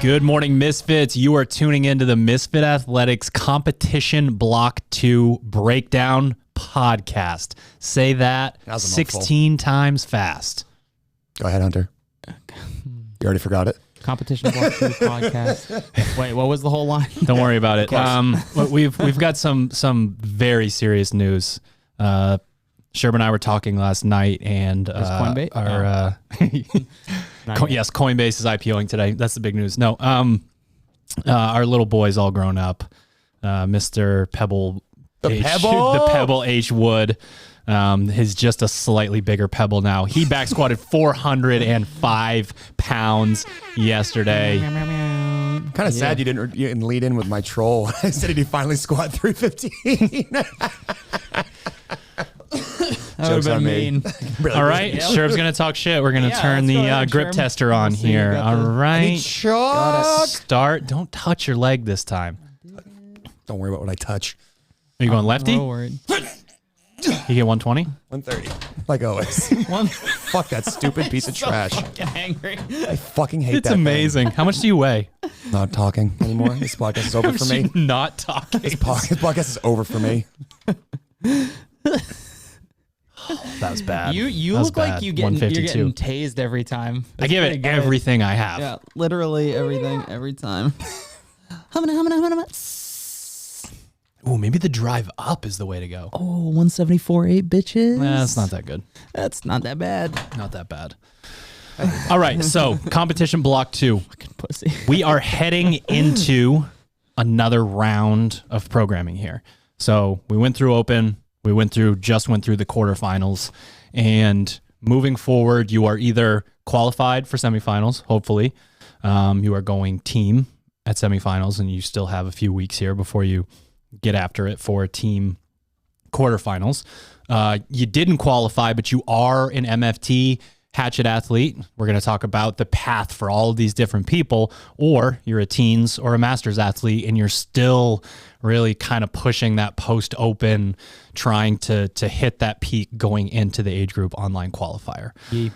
Good morning, Misfits. You are tuning into the Misfit Athletics Competition Block 2 Breakdown Podcast. Say that 16 times fast. Go ahead, Hunter. You already forgot it? Competition Block 2 Podcast. Wait, what was the whole line? Don't worry about it. We've got some very serious news. Sherb and I were talking last night, and Coinbase? Yes, Coinbase is IPOing today. That's the big news. No, our little boy's all grown up. Mr. Pebble, the Pebble H Wood, is just a slightly bigger Pebble now. He back squatted 405 pounds yesterday. Kind of sad you didn't lead in with my troll. I said he finally squat 315. That would have been mean. Really all right, Sherb's going to talk shit. We're going to turn the grip tester on here. All right. Start. Don't touch your leg this time. Don't worry about what I touch. Are you going lefty? You get 120? 130. Like always. Fuck that stupid piece of trash. Fucking angry. I fucking hate that. It's amazing. How much do you weigh? Not talking anymore. This podcast is over for me. Not talking. This podcast is over for me. That was bad. You look like you're getting tased every time. I give it everything I have. Yeah, literally everything, every time. Ooh, maybe the drive up is the way to go. Oh, 174.8 bitches. That's not that good. That's not that bad. Not that bad. All right, so competition block 2. Fucking pussy. We are heading into another round of programming here. So we went through open. We went through the quarterfinals, and moving forward, you are either qualified for semifinals, hopefully. You are going team at semifinals, and you still have a few weeks here before you get after it for team quarterfinals. You didn't qualify, but you are an MFT hatchet athlete. We're going to talk about the path for all of these different people, or you're a teens or a masters athlete, and you're still really kind of pushing that post-open, trying to hit that peak going into the age group online qualifier. Yeah.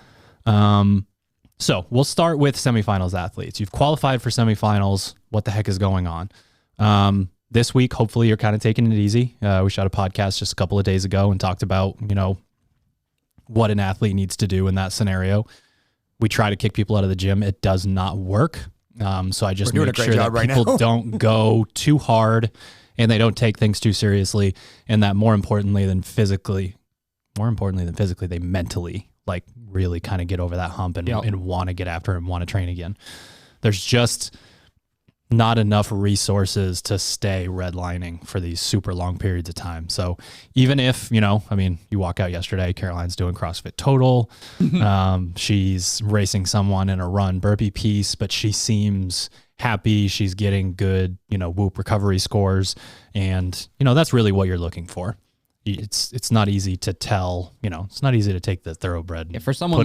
So we'll start with semifinals athletes. You've qualified for semifinals. What the heck is going on? This week, hopefully you're kind of taking it easy. We shot a podcast just a couple of days ago and talked about, what an athlete needs to do in that scenario. We try to kick people out of the gym. It does not work. So I just make sure that people don't go too hard and they don't take things too seriously. And that more importantly than physically, they mentally really kind of get over that hump and want to get after it and want to train again. There's just not enough resources to stay redlining for these super long periods of time. So even if, you walk out yesterday, Caroline's doing CrossFit Total. She's racing someone in a run burpee piece, but she seems happy. She's getting good, Whoop recovery scores. And, that's really what you're looking for. It's not easy to tell, it's not easy to take the thoroughbred. Yeah, for someone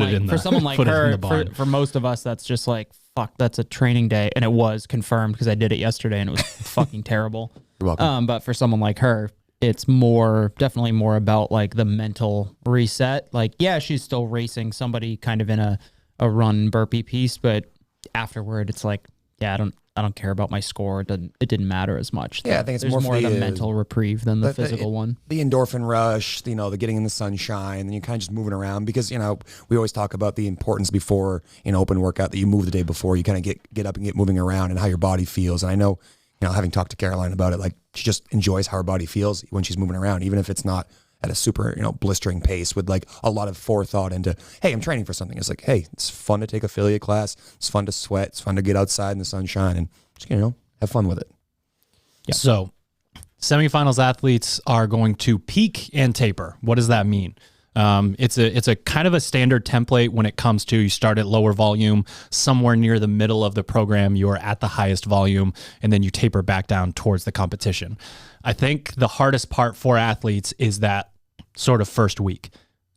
like her, for most of us, that's just like, fuck, that's a training day. And it was confirmed because I did it yesterday and it was fucking terrible. You're welcome. But for someone like her, it's definitely more about the mental reset. She's still racing somebody kind of in a run burpee piece, but afterward it's I don't care about my score. It didn't matter as much. Yeah, I think it's more of the mental reprieve than the physical one. The endorphin rush, the getting in the sunshine, and you're kind of just moving around because, we always talk about the importance before an open workout that you move the day before, you kind of get up and get moving around and how your body feels. And I know, having talked to Caroline about it, she just enjoys how her body feels when she's moving around, even if it's not at a super, blistering pace with a lot of forethought into, hey, I'm training for something. It's hey, it's fun to take affiliate class. It's fun to sweat. It's fun to get outside in the sunshine and just, have fun with it. Yeah. So semifinals athletes are going to peak and taper. What does that mean? It's a kind of a standard template when it comes to you start at lower volume, somewhere near the middle of the program, you are at the highest volume, and then you taper back down towards the competition. I think the hardest part for athletes is that sort of first week.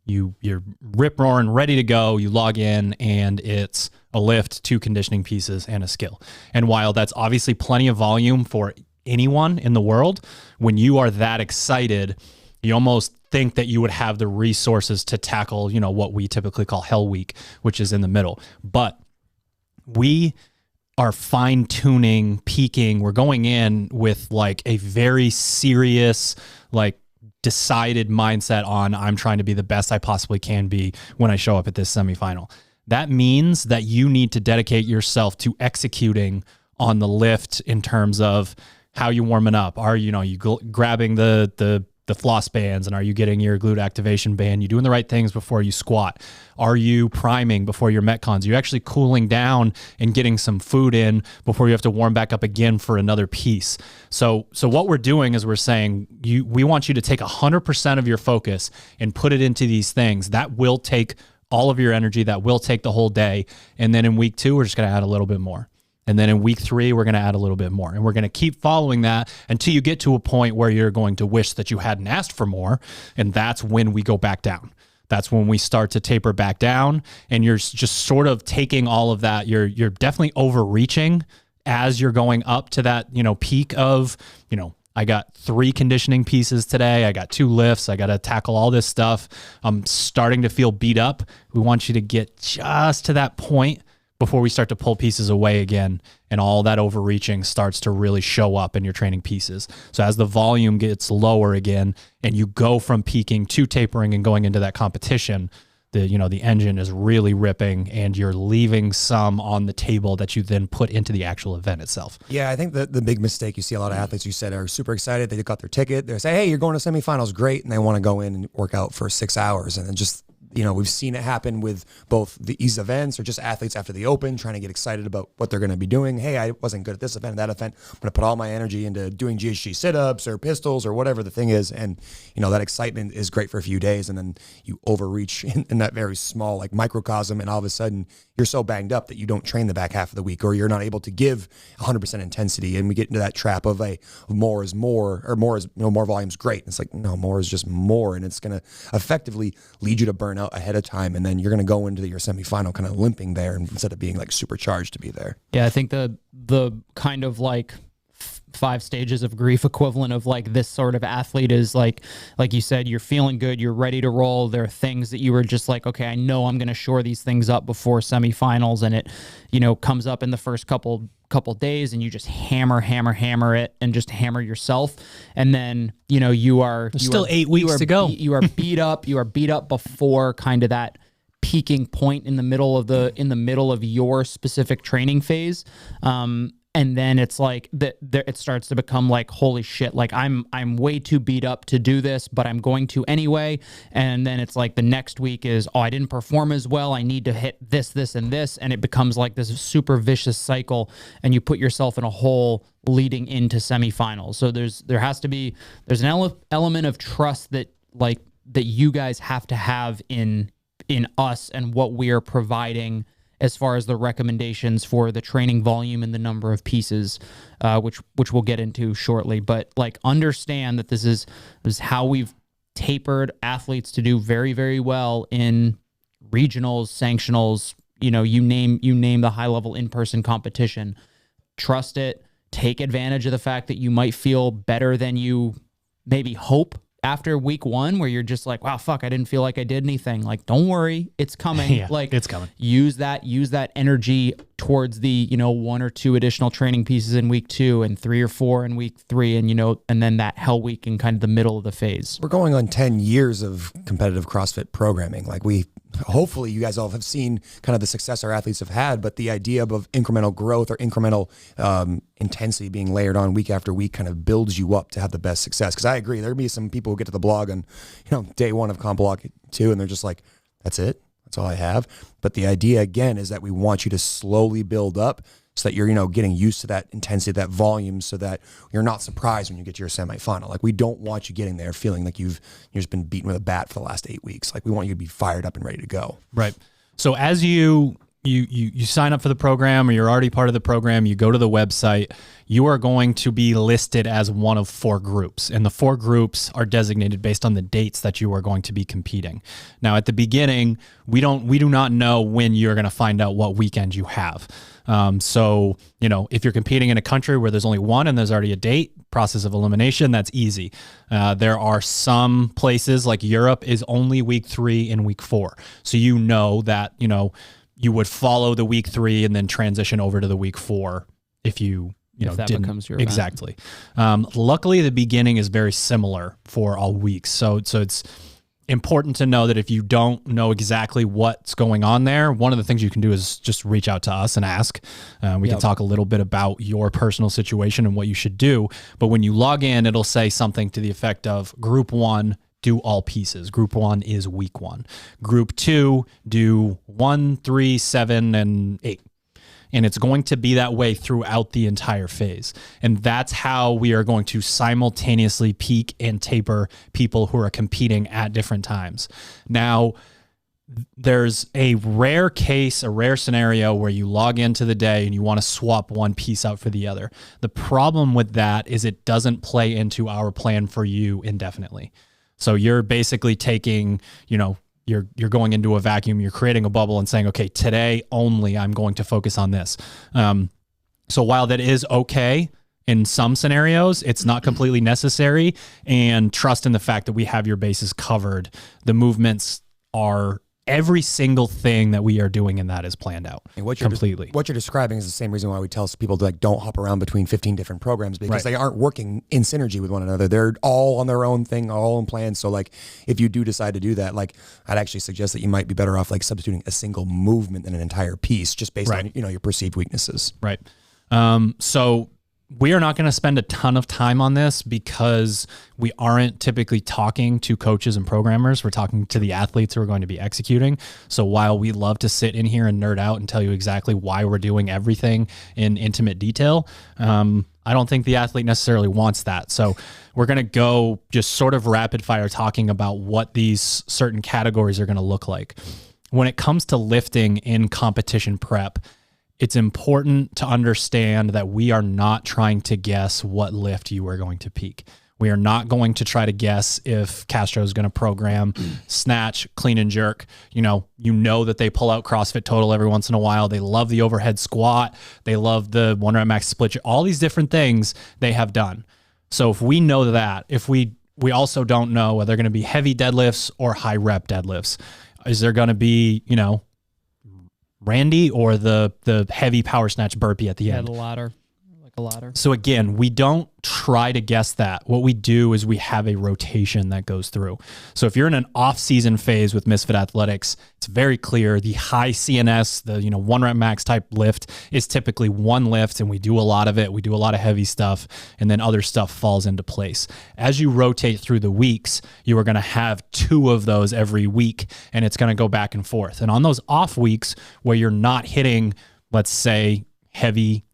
You're rip roaring, ready to go. You log in and it's a lift, 2 conditioning pieces, and a skill. And while that's obviously plenty of volume for anyone in the world, when you are that excited, you almost think that you would have the resources to tackle, what we typically call Hell Week, which is in the middle. But we are fine tuning, peaking. We're going in with like a very serious, like decided mindset on I'm trying to be the best I possibly can be when I show up at this semifinal. That means that you need to dedicate yourself to executing on the lift in terms of how you warming up. Are you grabbing the floss bands, and are you getting your glute activation band? You doing the right things before you squat? Are you priming before your metcons? Are you actually cooling down and getting some food in before you have to warm back up again for another piece? So what we're doing is we're saying we want you to take 100% of your focus and put it into these things. That will take all of your energy. That will take the whole day. And then in week 2, we're just going to add a little bit more. And then in week 3, we're going to add a little bit more. And we're going to keep following that until you get to a point where you're going to wish that you hadn't asked for more. And that's when we go back down. That's when we start to taper back down. And you're just sort of taking all of that. You're definitely overreaching as you're going up to that, peak of, I got 3 conditioning pieces today. I got 2 lifts. I got to tackle all this stuff. I'm starting to feel beat up. We want you to get just to that point before we start to pull pieces away again, and all that overreaching starts to really show up in your training pieces. So as the volume gets lower again, and you go from peaking to tapering and going into that competition, the engine is really ripping, and you're leaving some on the table that you then put into the actual event itself. Yeah, I think the big mistake you see a lot of athletes, you said, are super excited. They got their ticket. They say, hey, you're going to semifinals. Great. And they want to go in and work out for 6 hours. And then just, we've seen it happen with both these events or just athletes after the Open trying to get excited about what they're going to be doing. Hey, I wasn't good at this event and that event. I'm going to put all my energy into doing GHG sit-ups or pistols or whatever the thing is. And, that excitement is great for a few days. And then you overreach in that very small, like microcosm. And all of a sudden you're so banged up that you don't train the back half of the week, or you're not able to give 100% intensity. And we get into that trap of more is more, or more is, more volume is great. And it's like, no, more is just more. And it's going to effectively lead you to burn out ahead of time, and then you're going to go into your semifinal kind of limping there instead of being like supercharged to be there. Yeah, I think the kind of like 5 stages of grief equivalent of like this sort of athlete is like you said, you're feeling good, you're ready to roll. There are things that you were just like, okay, I know I'm going to shore these things up before semifinals, and it comes up in the first couple days, and you just hammer it and just hammer yourself, and then you are still 8 weeks to go. You are beat up. You are beat up before kind of that peaking point in the middle of your specific training phase. And then it's like it starts to become like, holy shit, like I'm way too beat up to do this, but I'm going to anyway. And then it's like the next week is, I didn't perform as well. I need to hit this, and this. And it becomes like this super vicious cycle, and you put yourself in a hole leading into semifinals. So there's an element of trust that you guys have to have in us and what we are providing as far as the recommendations for the training volume and the number of pieces, which we'll get into shortly. But understand that this is how we've tapered athletes to do very, very well in regionals, sanctionals, you name the high level in-person competition. Trust it. Take advantage of the fact that you might feel better than you maybe hope after week 1, where you're just like, wow, fuck, I didn't feel like I did anything. Like, don't worry, it's coming. Yeah, it's coming. Use that energy towards the 1 or 2 additional training pieces in week 2 and 3 or 4 in week 3, and then that hell week in kind of the middle of the phase. We're going on 10 years of competitive CrossFit programming. Hopefully you guys all have seen kind of the success our athletes have had, but the idea of incremental growth or incremental intensity being layered on week after week kind of builds you up to have the best success. Because I agree, there'll be some people who get to the blog on day 1 of Comp Block 2, and they're just like, that's it, that's all I have. But the idea again is that we want you to slowly build up so that you're getting used to that intensity, that volume, so that you're not surprised when you get to your semifinal. Like, we don't want you getting there feeling like you've just been beaten with a bat for the last 8 weeks. Like, we want you to be fired up and ready to go. Right. So as you sign up for the program, or you're already part of the program, you go to the website, you are going to be listed as one of 4 groups. And the 4 groups are designated based on the dates that you are going to be competing. Now, at the beginning, we do not know when you're going to find out what weekend you have. So, if you're competing in a country where there's only one and there's already a date, process of elimination, that's easy. There are some places like Europe is only week 3 and week 4. So that, you would follow the week 3 and then transition over to the week 4 if you know, that didn't. becomes your event. Exactly. Luckily, the beginning is very similar for all weeks. So it's important to know that if you don't know exactly what's going on there, one of the things you can do is just reach out to us and ask. We can talk a little bit about your personal situation and what you should do. But when you log in, it'll say something to the effect of Group 1, do all pieces. Group 1 is week 1. Group 2, do 1, 3, 7, and 8. And it's going to be that way throughout the entire phase. And that's how we are going to simultaneously peak and taper people who are competing at different times. Now, there's a rare case, a rare scenario where you log into the day and you want to swap one piece out for the other. The problem with that is it doesn't play into our plan for you indefinitely. So you're basically taking, you know, you're going into a vacuum, you're creating a bubble and saying, okay, today only I'm going to focus on this. So while that is okay in some scenarios, it's not completely necessary, and trust in the fact that we have your bases covered. The movements are every single thing that we are doing in that is planned out and what completely. What you're describing is the same reason why we tell people to don't hop around between 15 different programs, because they aren't working in synergy with one another. They're all on their own thing, all in plan. So if you do decide to do that, I'd actually suggest that you might be better off substituting a single movement than an entire piece, just based on your perceived weaknesses. Right. So we are not going to spend a ton of time on this because we aren't typically talking to coaches and programmers. We're talking to the athletes who are going to be executing. So while we love to sit in here and nerd out and tell you exactly why we're doing everything in intimate detail, I don't think the athlete necessarily wants that. So we're going to go just sort of rapid fire talking about what these certain categories are going to look like. When it comes to lifting in competition prep, it's important to understand that we are not trying to guess what lift you are going to peak. We are not going to try to guess if Castro is going to program snatch, clean and jerk. You know that they pull out CrossFit Total every once in a while. They love the overhead squat. They love the 1 rep max split. All these different things they have done. So if we know that, if we also don't know whether they're going to be heavy deadlifts or high rep deadlifts. Is there going to be, Randy or the heavy power snatch burpee at the end? The ladder, like a ladder. So again, we don't try to guess that. What we do is we have a rotation that goes through. So if you're in an off-season phase with Misfit Athletics, it's very clear the high CNS, the 1 rep max type lift is typically one lift, and we do a lot of it. We do a lot of heavy stuff, and then other stuff falls into place. As you rotate through the weeks, you are going to have 2 of those every week, and it's going to go back and forth. And on those off weeks where you're not hitting, let's say, heavy,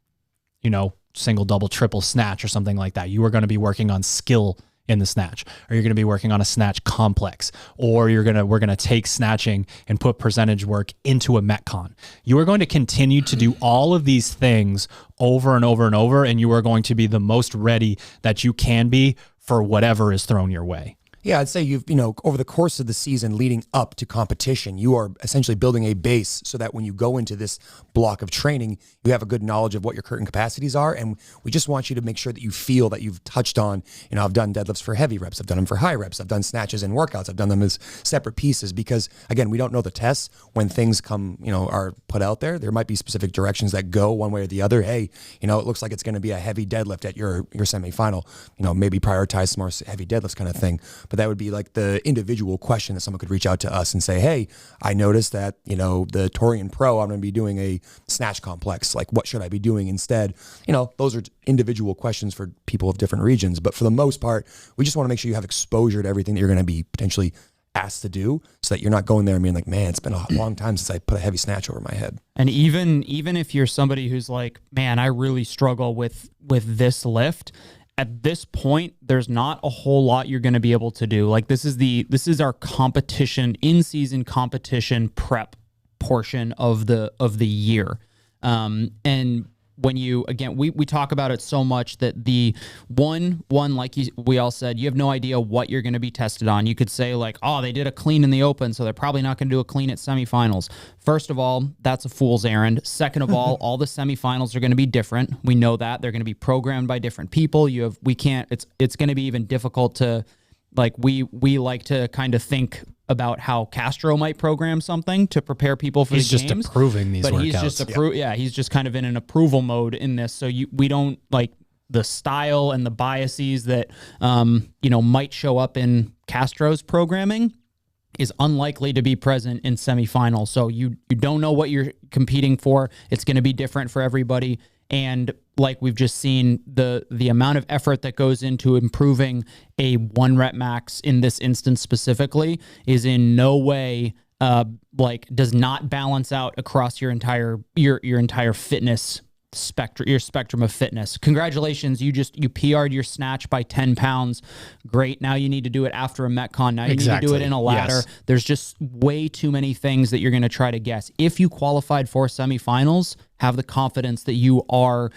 single, double, triple snatch or something like that, you are going to be working on skill in the snatch, or you're going to be working on a snatch complex, or we're going to take snatching and put percentage work into a Metcon. You are going to continue to do all of these things over and over and over, and you are going to be the most ready that you can be for whatever is thrown your way. Yeah, I'd say over the course of the season leading up to competition, you are essentially building a base so that when you go into this block of training, you have a good knowledge of what your current capacities are. And we just want you to make sure that you feel that you've touched on, I've done deadlifts for heavy reps. I've done them for high reps. I've done snatches and workouts. I've done them as separate pieces because, again, we don't know the tests. When things come, are put out there, there might be specific directions that go one way or the other. Hey, it looks like it's going to be a heavy deadlift at your semifinal. Maybe prioritize some more heavy deadlifts kind of thing. But that would be like the individual question that someone could reach out to us and say, hey, I noticed that, the Torian Pro, I'm going to be doing a snatch complex. What should I be doing instead? Those are individual questions for people of different regions. But for the most part, we just want to make sure you have exposure to everything that you're going to be potentially asked to do so that you're not going there and being like, man, it's been a long time since I put a heavy snatch over my head. And even if you're somebody who's like, man, I really struggle with this lift, at this point, there's not a whole lot you're going to be able to do. This is our competition, in-season competition prep portion of the year. And when you, again, we talk about it so much that the one, like we all said, you have no idea what you're going to be tested on. You could say they did a clean in the open, so they're probably not going to do a clean at semifinals. First of all, that's a fool's errand. Second of all the semifinals are going to be different. We know that they're going to be programmed by different people. It's going to be even difficult to Like we like to kind of think about how Castro might program something to prepare people for He's the just games. approving these but workouts. he's just he's just kind of in an approval mode in this. So we don't like the style and the biases that might show up in Castro's programming is unlikely to be present in semifinals. So you don't know what you're competing for. It's going to be different for everybody. And like we've just seen, the amount of effort that goes into improving a 1 rep max in this instance specifically is in no way does not balance out across your entire fitness spectrum, your spectrum of fitness. Congratulations, you PR'd your snatch by 10 pounds. Great. Now you need to do it after a Metcon. Now you need to do it in a ladder. Yes. There's just way too many things that you're going to try to guess. If you qualified for semifinals, have the confidence that you are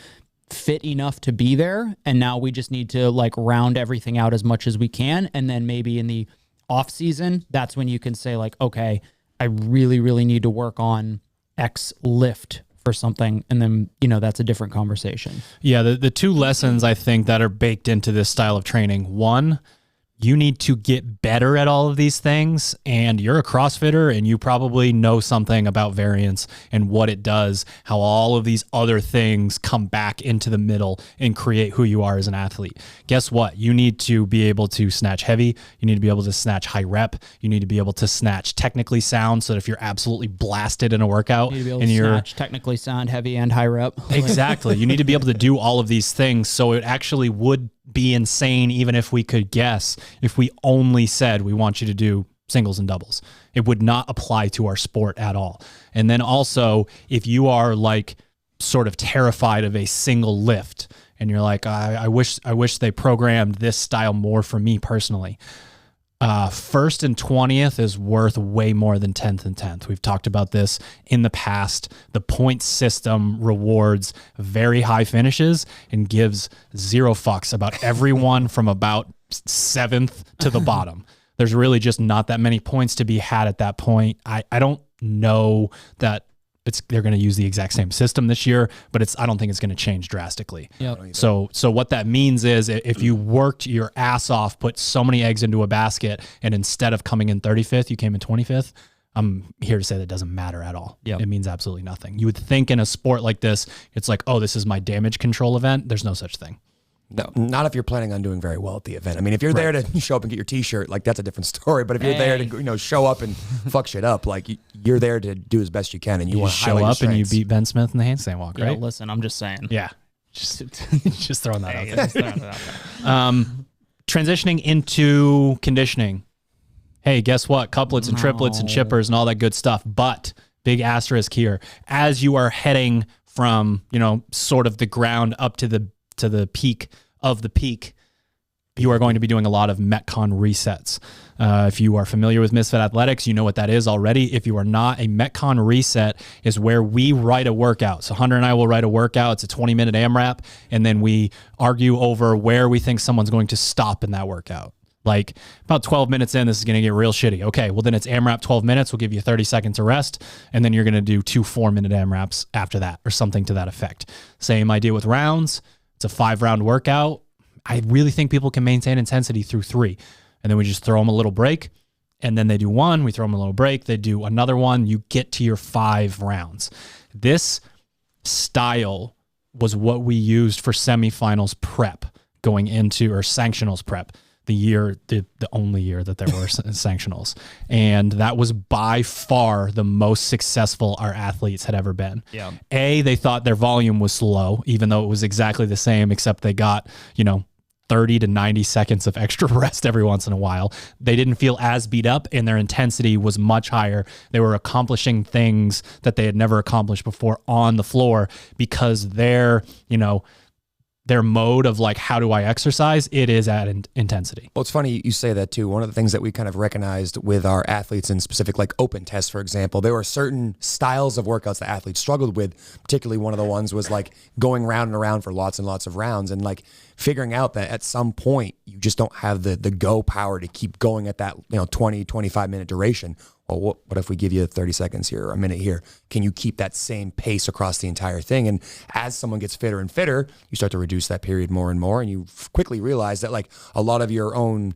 fit enough to be there. And now we just need to like round everything out as much as we can. And then maybe in the off season, that's when you can say like, okay, I really, really need to work on X lift for something, and then that's a different conversation. Yeah, the two lessons I think that are baked into this style of training. One, you need to get better at all of these things, and you're a CrossFitter and you probably know something about variance and what it does, how all of these other things come back into the middle and create who you are as an athlete. Guess what? You need to be able to snatch heavy. You need to be able to snatch high rep. You need to be able to snatch technically sound, so that if you're absolutely blasted in a workout you need to be able and to you're snatch technically sound, heavy, and high rep. Exactly. You need to be able to do all of these things, so it actually would be insane even if we could guess, if we only said we want you to do singles and doubles. It would not apply to our sport at all. And then also, if you are like sort of terrified of a single lift and you're like, I wish they programmed this style more for me personally. 1st and 20th is worth way more than 10th and 10th. We've talked about this in the past. The point system rewards very high finishes and gives 0 fucks about everyone from about 7th to the bottom. There's really just not that many points to be had at that point. I don't know that they're going to use the exact same system this year, but I don't think it's going to change drastically. Yep. So what that means is if you worked your ass off, put so many eggs into a basket, and instead of coming in 35th, you came in 25th, I'm here to say that doesn't matter at all. Yep. It means absolutely nothing. You would think in a sport like this, it's like, oh, this is my damage control event. There's no such thing. No, not if you're planning on doing very well at the event. I mean, if you're there to show up and get your T-shirt, like that's a different story. But if you're there to show up and fuck shit up, like you're there to do as best you can, and you want to show up and you beat Ben Smith in the handstand walk, right? Yeah, listen, I'm just saying. Yeah, just throwing that out there. Transitioning into conditioning. Hey, guess what? Couplets and triplets and chippers and all that good stuff. But big asterisk here, as you are heading from sort of the ground up to the peak of the peak, you are going to be doing a lot of Metcon resets. If you are familiar with Misfit Athletics, you know what that is already. If you are not, a Metcon reset is where we write a workout. So Hunter and I will write a workout. It's a 20-minute AMRAP, and then we argue over where we think someone's going to stop in that workout. Like about 12 minutes in, this is going to get real shitty. Okay, well then it's AMRAP 12 minutes. We'll give you 30 seconds of rest, and then you're going to do 2 4-minute AMRAPs after that, or something to that effect. Same idea with rounds. It's a 5-round workout. I really think people can maintain intensity through 3. And then we just throw them a little break. And then they do 1. We throw them a little break. They do another 1. You get to your 5 rounds. This style was what we used for semifinals prep going into, or sanctionals prep, the only year that there were sanctionals. And that was by far the most successful our athletes had ever been. Yeah. They thought their volume was slow, even though it was exactly the same, except they got, 30 to 90 seconds of extra rest every once in a while. They didn't feel as beat up, and their intensity was much higher. They were accomplishing things that they had never accomplished before on the floor, because their mode of like, how do I exercise? It is at intensity. Well, it's funny you say that too. One of the things that we kind of recognized with our athletes in specific, like open tests, for example, there were certain styles of workouts that athletes struggled with. Particularly one of the ones was like going round and around for lots and lots of rounds, and like figuring out that at some point you just don't have the go power to keep going at that 20, 25 minute duration. well, what if we give you 30 seconds here or a minute here? Can you keep that same pace across the entire thing? And as someone gets fitter and fitter, you start to reduce that period more and more. And you quickly realize that like a lot of your own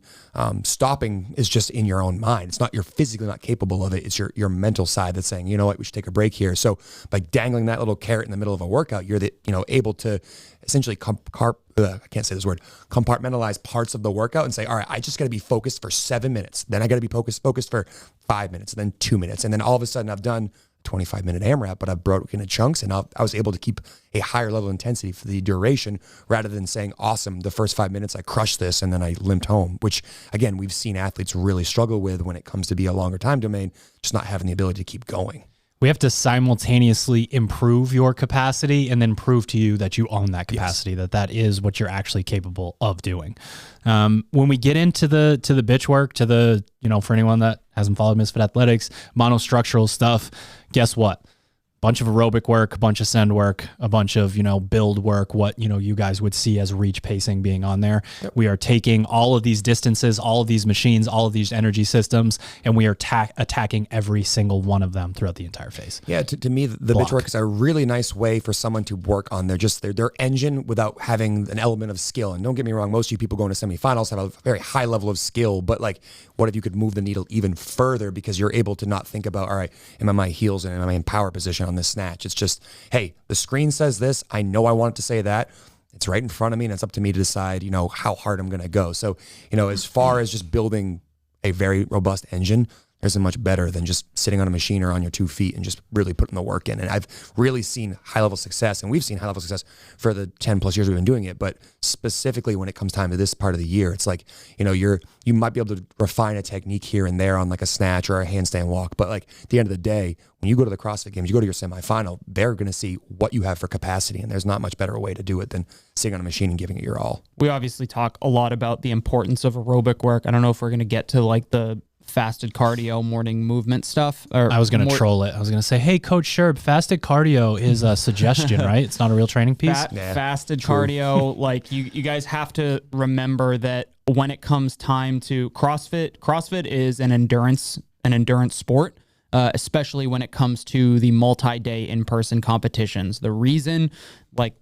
stopping is just in your own mind. It's not, you're physically not capable of it. It's your mental side that's saying, you know what, we should take a break here. So by dangling that little carrot in the middle of a workout, you're able to essentially compartmentalize parts of the workout and say, all right, I just got to be focused for 7 minutes. Then I got to be focused for 5 minutes, and then 2 minutes. And then all of a sudden I've done 25-minute AMRAP, but I've broken into chunks, and I was able to keep a higher level of intensity for the duration rather than saying, awesome, the first 5 minutes I crushed this and then I limped home, which again, we've seen athletes really struggle with when it comes to be a longer time domain, just not having the ability to keep going. We have to simultaneously improve your capacity and then prove to you that you own that capacity, that is what you're actually capable of doing. When we get into the bitch work, for anyone that hasn't followed Misfit Athletics, monostructural stuff, guess what? Bunch of aerobic work, a bunch of send work, a bunch of, build work, what, you guys would see as reach pacing being on there. Yep. We are taking all of these distances, all of these machines, all of these energy systems, and we are attacking every single one of them throughout the entire phase. Yeah, to me, the bitch work is a really nice way for someone to work on their engine without having an element of skill. And don't get me wrong, most of you people going to semifinals have a very high level of skill, but like, what if you could move the needle even further because you're able to not think about, all right, am I in my heels and am I in power position on this snatch? It's just, hey, the screen says this. I know I want it to say that. It's right in front of me, and it's up to me to decide, how hard I'm going to go. So, as far as just building a very robust engine, there isn't much better than just sitting on a machine or on your 2 feet and just really putting the work in. And I've really seen high-level success, and we've seen high-level success for the 10-plus years we've been doing it. But specifically when it comes time to this part of the year, it's like, you might be able to refine a technique here and there on like a snatch or a handstand walk. But like at the end of the day, when you go to the CrossFit Games, you go to your semifinal, they're going to see what you have for capacity. And there's not much better way to do it than sitting on a machine and giving it your all. We obviously talk a lot about the importance of aerobic work. I don't know if we're going to get to like the fasted cardio morning movement stuff. I was going to troll it. I was going to say, hey, Coach Sherb, fasted cardio is a suggestion, right? It's not a real training piece. Fasted cardio, like you guys have to remember that when it comes time to CrossFit is an endurance sport, especially when it comes to the multi-day in-person competitions. The reason, like,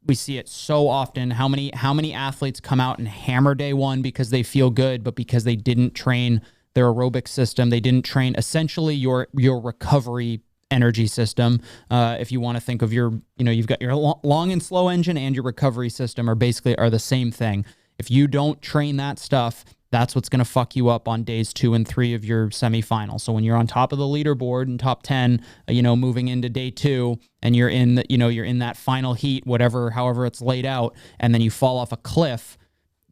we see it so often, how many athletes come out and hammer day one because they feel good, but because they didn't train their aerobic system, they didn't train essentially your recovery energy system. If you want to think of you've got your long and slow engine and your recovery system are the same thing. If you don't train that stuff, that's what's going to fuck you up on days 2 and 3 of your semifinal. So when you're on top of the leaderboard and top 10, moving into day 2, and you're in you're in that final heat, however it's laid out, and then you fall off a cliff,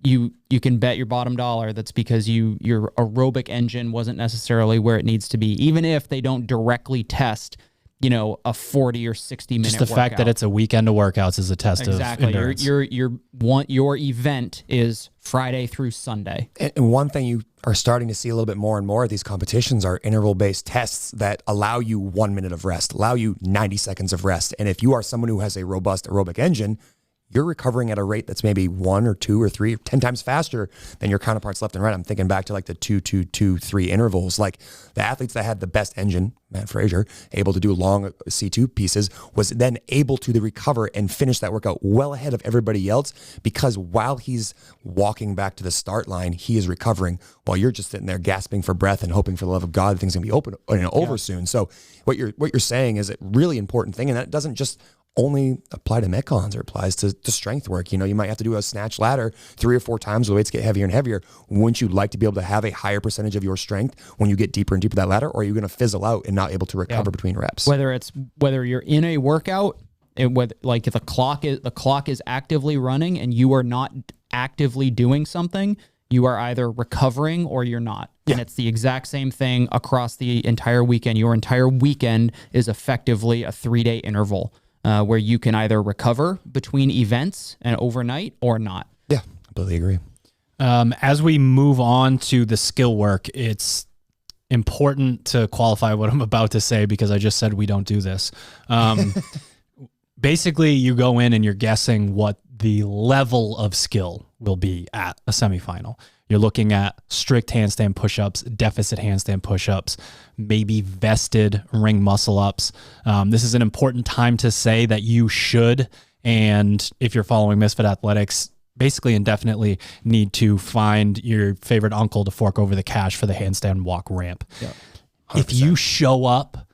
you can bet your bottom dollar that's because your aerobic engine wasn't necessarily where it needs to be, even if they don't directly test a 40 or 60 minute just the workout. fact that it's a weekend of workouts is a test of endurance. Your event is Friday through Sunday. And one thing you are starting to see a little bit more and more of these competitions are interval-based tests that allow you 1 minute of rest, allow you 90 seconds of rest. And if you are someone who has a robust aerobic engine, you're recovering at a rate that's maybe 1 or 2 or 3 or 10 times faster than your counterparts left and right. I'm thinking back to like the 2-2-2-3 intervals. Like the athletes that had the best engine, Matt Frazier, able to do long C2 pieces, was then able to recover and finish that workout well ahead of everybody else, because while he's walking back to the start line, he is recovering while you're just sitting there gasping for breath and hoping for the love of God things going to be over soon. So what you're saying is a really important thing, and that doesn't just only apply to metcons, or applies to strength work. You might have to do a snatch ladder 3 or 4 times, the weights get heavier and heavier. Wouldn't you like to be able to have a higher percentage of your strength when you get deeper and deeper that ladder, or are you going to fizzle out and not able to recover between reps? Whether you're in a workout, like if the clock is actively running and you are not actively doing something, you are either recovering or you're not. Yeah. And it's the exact same thing across the entire weekend. Your entire weekend is effectively a 3-day interval. Where you can either recover between events and overnight or not. Yeah, completely agree. As we move on to the skill work, it's important to qualify what I'm about to say because I just said we don't do this. Basically, you go in and you're guessing what the level of skill will be at a semifinal. You're looking at strict handstand push-ups, deficit handstand push-ups, maybe vested ring muscle-ups. This is an important time to say that you should, and if you're following Misfit Athletics, basically indefinitely need to find your favorite uncle to fork over the cash for the handstand walk ramp. Yep. If you show up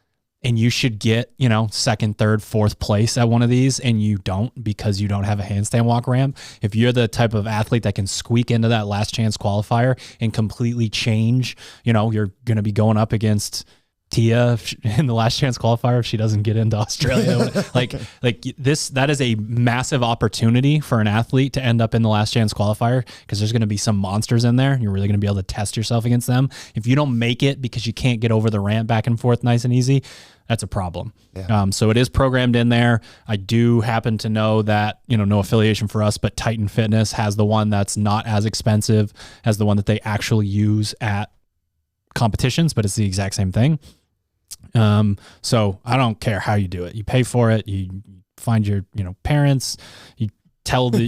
and you should get, second, third, fourth place at one of these, and you don't because you don't have a handstand walk ramp, if you're the type of athlete that can squeak into that last chance qualifier and completely change, you're going to be going up against Tia in the last chance qualifier if she doesn't get into Australia. That is a massive opportunity for an athlete to end up in the last chance qualifier, because there's going to be some monsters in there. You're really going to be able to test yourself against them. If you don't make it because you can't get over the ramp back and forth nice and easy, that's a problem. Yeah. So it is programmed in there. I do happen to know that, no affiliation for us, but Titan Fitness has the one that's not as expensive as the one that they actually use at competitions, but it's the exact same thing. So I don't care how you do it. You pay for it. You find your, parents. You tell the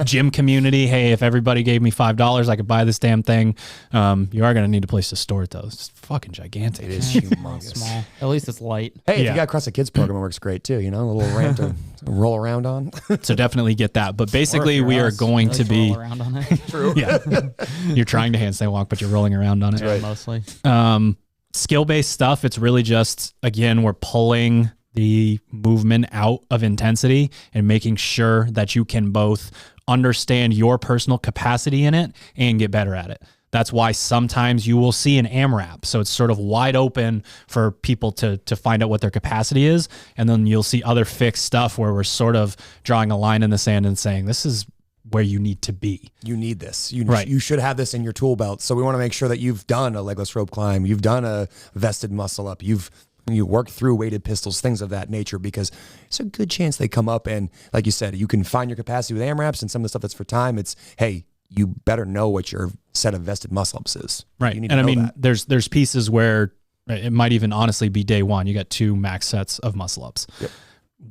gym community, hey, if everybody gave me $5, I could buy this damn thing. You are going to need a place to store it though. It's fucking gigantic. It is humongous. Small. At least it's light. Hey, if you got CrossFit Kids program, it works great too. A little ramp to roll around on. So definitely get that. But basically, we are going to be roll around on it. True. Yeah, you're trying to handstand walk, but you're rolling around on it. Yeah, mostly. Skill-based stuff. It's really just, again, we're pulling the movement out of intensity and making sure that you can both understand your personal capacity in it and get better at it. That's why sometimes you will see an AMRAP. So it's sort of wide open for people to find out what their capacity is. And then you'll see other fixed stuff where we're sort of drawing a line in the sand and saying, this is where you need to be. You need this. Right. You should have this in your tool belt. So we want to make sure that you've done a legless rope climb, you've done a vested muscle up, you work through weighted pistols, things of that nature, because it's a good chance they come up and, like you said, you can find your capacity with AMRAPs and some of the stuff that's for time. It's, hey, you better know what your set of vested muscle ups is. Right. You need and to I mean, that. there's pieces where it might even honestly be day one. You got 2 max sets of muscle ups. Yep.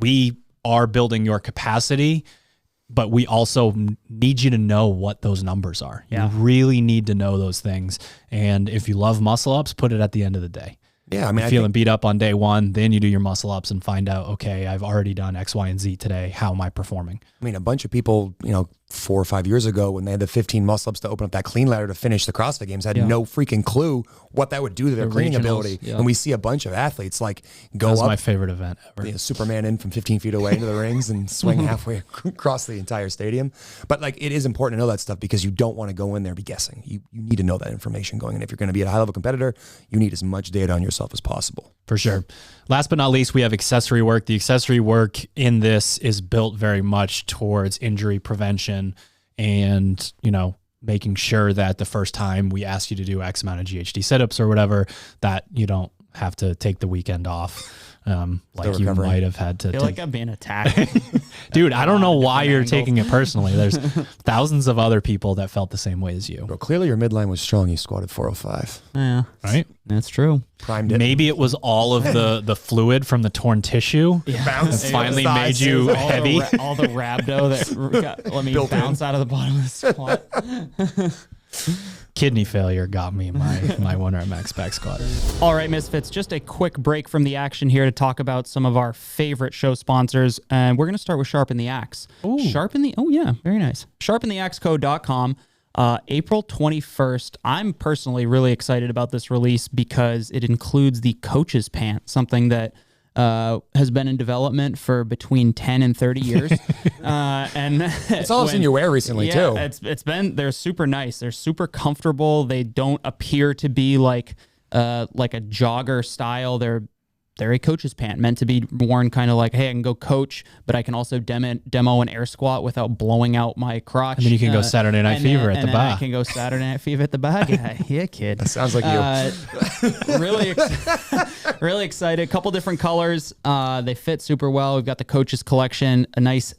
We are building your capacity, but we also need you to know what those numbers are. Yeah. You really need to know those things. And if you love muscle ups, put it at the end of the day. Yeah, I mean, feeling beat up on day one, then you do your muscle ups and find out, okay, I've already done X, Y, and Z today. How am I performing? I mean, a bunch of people, 4 or 5 years ago when they had the 15 muscle ups to open up that clean ladder to finish the CrossFit Games had no freaking clue what that would do to their cleaning regionals, ability. yeah. And we see a bunch of athletes go That's up, my favorite event ever. Superman in from 15 feet away into the rings and swing halfway across the entire stadium. But it is important to know that stuff because you don't want to go in there and be guessing. You need to know that information going in. If you're going to be a high level competitor, you need as much data on yourself as possible. For sure. Last but not least, we have accessory work. The accessory work in this is built very much towards injury prevention and, making sure that the first time we ask you to do X amount of GHD sit-ups or whatever, that you don't have to take the weekend off. Like you might have had to. I feel like I'm being attacked. Dude, I don't know why you're taking it personally. There's thousands of other people that felt the same way as you. Bro, clearly your midline was strong. You squatted 405. Yeah, right? That's true. Primed it. Maybe it was all of the fluid from the torn tissue. Yeah. Bounced. And finally made you heavy. All the rhabdo that let me Built bounce out of the bottom of the squat. Kidney failure got me my 1 rep max back squat. All right, Misfits, just a quick break from the action here to talk about some of our favorite show sponsors. And we're going to start with Sharpen the Axe. Ooh. Oh, yeah, very nice. SharpenTheAxeCode.com. April 21st. I'm personally really excited about this release because it includes the coach's pant, something that has been in development for between 10 and 30 years. And it's all I've seen you wear recently, too. They're super nice. They're super comfortable. They don't appear to be like a jogger style. They're a coach's pant meant to be worn kind of like, hey, I can go coach, but I can also demo an air squat without blowing out my crotch. And then you can go Saturday Night Fever at the bar. I can go Saturday Night Fever at the bar. Yeah, kid. That sounds like you. Really excited. A couple different colors. They fit super well. We've got the coaches collection, a nice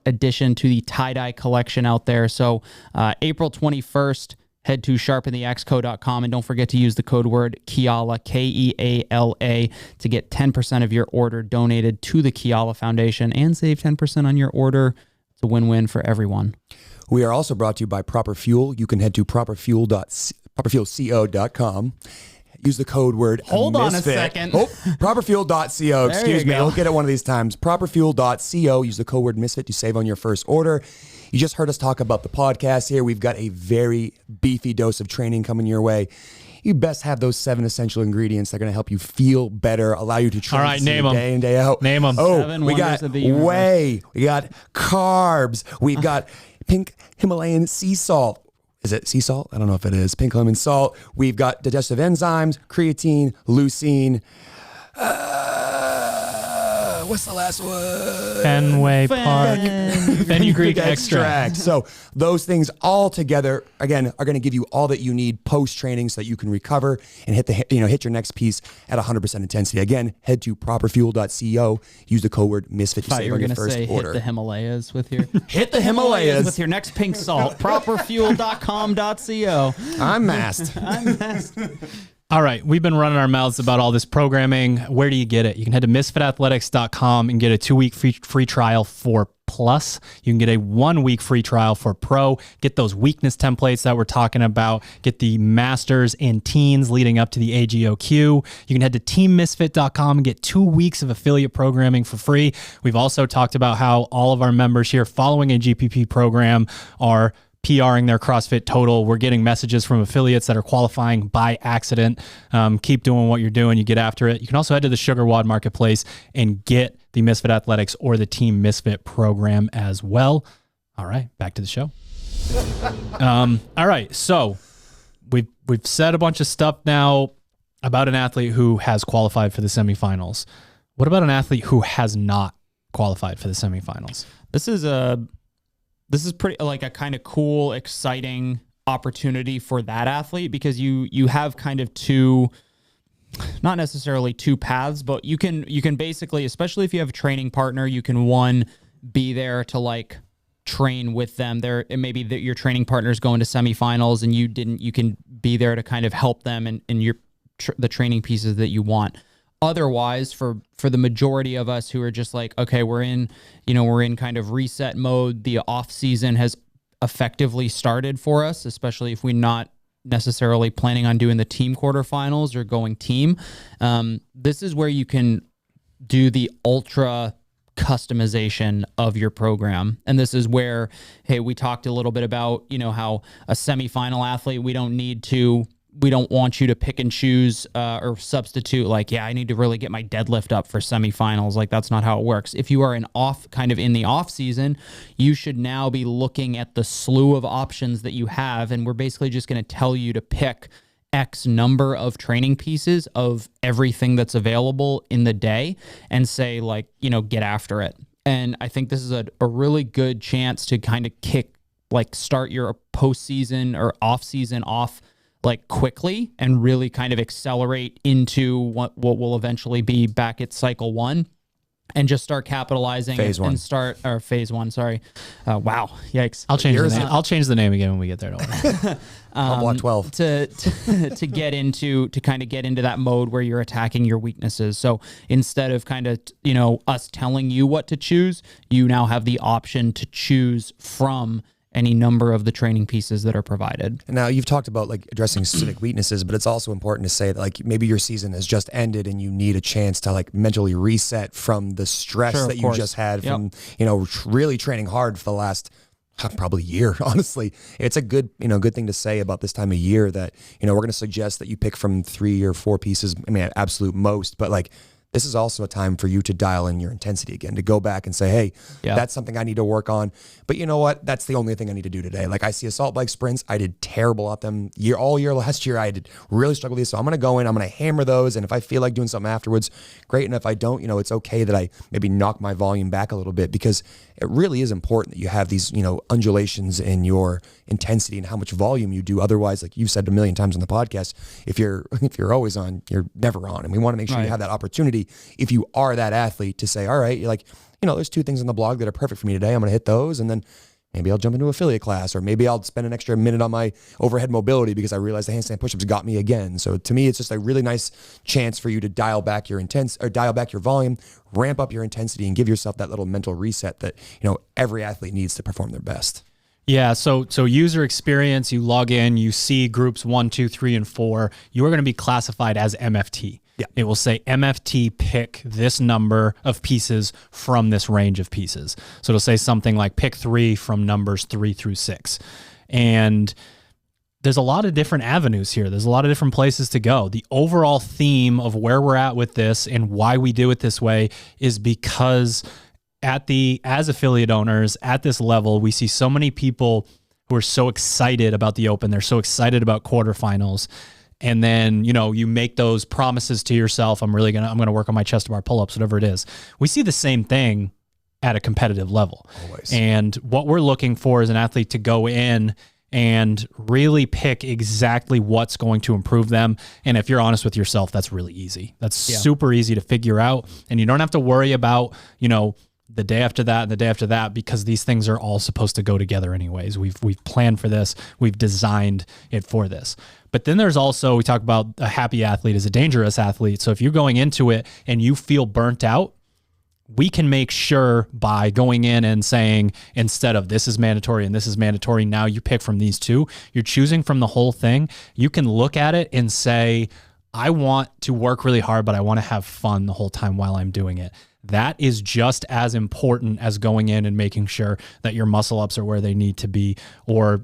addition to the tie-dye collection out there. So April 21st, head to sharpentheaxeco.com and don't forget to use the code word Keala, Keala, to get 10% of your order donated to the Keala Foundation and save 10% on your order. It's a win-win for everyone. We are also brought to you by Proper Fuel. You can head to properfuelco.com. Use the code word Hold on a Misfit. second. Oh, properfuel.co. Excuse you me. go. I'll get it one of these times. Properfuel.co. Use the code word Misfit to save on your first order. You just heard us talk about the podcast here. We've got a very beefy dose of training coming your way. You best have those 7 essential ingredients that are going to help you feel better, allow you to train All right, name 'em. day in, day out. Name 'em. Oh, 7 we wonders got of the universe. whey. We got carbs. We've got pink Himalayan sea salt. Is it sea salt? I don't know if it is. Pink lemon salt. We've got digestive enzymes, creatine, leucine. What's the last one? Fenway Park. Fenugreek extract. So those things all together, again, are going to give you all that you need post-training so that you can recover and hit your next piece at 100% intensity. Again, head to properfuel.co. Use the code word Misfit to Thought save you were on your going to first say order. hit the Himalayas with your Hit the Himalayas. with your next pink salt. Properfuel.com.co. I'm masked. All right, we've been running our mouths about all this programming. Where do you get it? You can head to misfitathletics.com and get a 2-week free trial for Plus. You can get a 1-week free trial for Pro. Get those weakness templates that we're talking about. Get the Masters and Teens leading up to the AGOQ. You can head to teammisfit.com and get 2 weeks of affiliate programming for free. We've also talked about how all of our members here following a GPP program are PRing their CrossFit total. We're getting messages from affiliates that are qualifying by accident. Keep doing what you're doing. You get after it. You can also head to the SugarWOD marketplace and get the Misfit Athletics or the Team Misfit program as well. All right, back to the show. All right, so we've said a bunch of stuff now about an athlete who has qualified for the semifinals. What about an athlete who has not qualified for the semifinals? This is pretty like a kind of cool, exciting opportunity for that athlete because you have kind of two, not necessarily two paths, but you can basically, especially if you have a training partner, you can be there to like train with them. There, it may be that your training partner is going to semifinals and you can be there to kind of help them in the training pieces that you want. Otherwise, for the majority of us who are just like, okay, we're in kind of reset mode. The off season has effectively started for us, especially if we're not necessarily planning on doing the team quarterfinals or going team. This is where you can do the ultra customization of your program. And this is where, hey, we talked a little bit about, how a semifinal athlete, we don't want you to pick and choose or substitute like, I need to really get my deadlift up for semifinals. Like, that's not how it works. If you are in the off season, you should now be looking at the slew of options that you have. And we're basically just going to tell you to pick X number of training pieces of everything that's available in the day and say like, get after it. And I think this is a really good chance to kind of start your postseason or off season off like quickly and really kind of accelerate into what will eventually be back at cycle 1 and just start capitalizing phase one. Sorry. Wow. Yikes. I'll change the name. I'll change the name again when we get there. Block 12 to get into that mode where you're attacking your weaknesses. So instead of kind of, us telling you what to choose, you now have the option to choose from any number of the training pieces that are provided. Now, you've talked about like addressing specific weaknesses, but it's also important to say that like maybe your season has just ended and you need a chance to like mentally reset from the stress that you just had from, really training hard for the last probably year. Honestly, it's a good thing to say about this time of year that, we're going to suggest that you pick from 3 or 4 pieces. I mean, at absolute most, but like, this is also a time for you to dial in your intensity again, to go back and say, hey, that's something I need to work on. But you know what? That's the only thing I need to do today. Like I see assault bike sprints. I did terrible at them all year last year. I did really struggle with these. So I'm going to go in, I'm going to hammer those. And if I feel like doing something afterwards, great. And if I don't, it's okay that I maybe knock my volume back a little bit because it really is important that you have these, undulations in your intensity and how much volume you do. Otherwise, like you've said a million times on the podcast, if you're always on, you're never on. And we want to make sure you have that opportunity if you are that athlete to say, all right, you're like, there's 2 things on the blog that are perfect for me today. I'm going to hit those. And then maybe I'll jump into affiliate class, or maybe I'll spend an extra minute on my overhead mobility because I realized the handstand pushups got me again. So to me, it's just a really nice chance for you to dial back your volume, ramp up your intensity, and give yourself that little mental reset that, every athlete needs to perform their best. Yeah, so user experience, you log in, you see groups 1, 2, 3, and 4. You are going to be classified as MFT. Yeah. It will say MFT pick this number of pieces from this range of pieces. So it'll say something like pick 3 from numbers 3 through 6. And there's a lot of different avenues here. There's a lot of different places to go. The overall theme of where we're at with this and why we do it this way is because as affiliate owners at this level, we see so many people who are so excited about the Open. They're so excited about quarterfinals. And then, you make those promises to yourself. I'm going to work on my chest to bar pull-ups, whatever it is. We see the same thing at a competitive level. Always. And what we're looking for is an athlete to go in and really pick exactly what's going to improve them. And if you're honest with yourself, that's really easy. That's super easy to figure out. And you don't have to worry about, the day after that and the day after that, because these things are all supposed to go together anyways. We've planned for this. We've designed it for this. But then there's also, we talk about a happy athlete is a dangerous athlete. So if you're going into it and you feel burnt out, we can make sure by going in and saying, instead of this is mandatory and this is mandatory, now you pick from these two, you're choosing from the whole thing. You can look at it and say, I want to work really hard, but I want to have fun the whole time while I'm doing it. That is just as important as going in and making sure that your muscle ups are where they need to be. Or,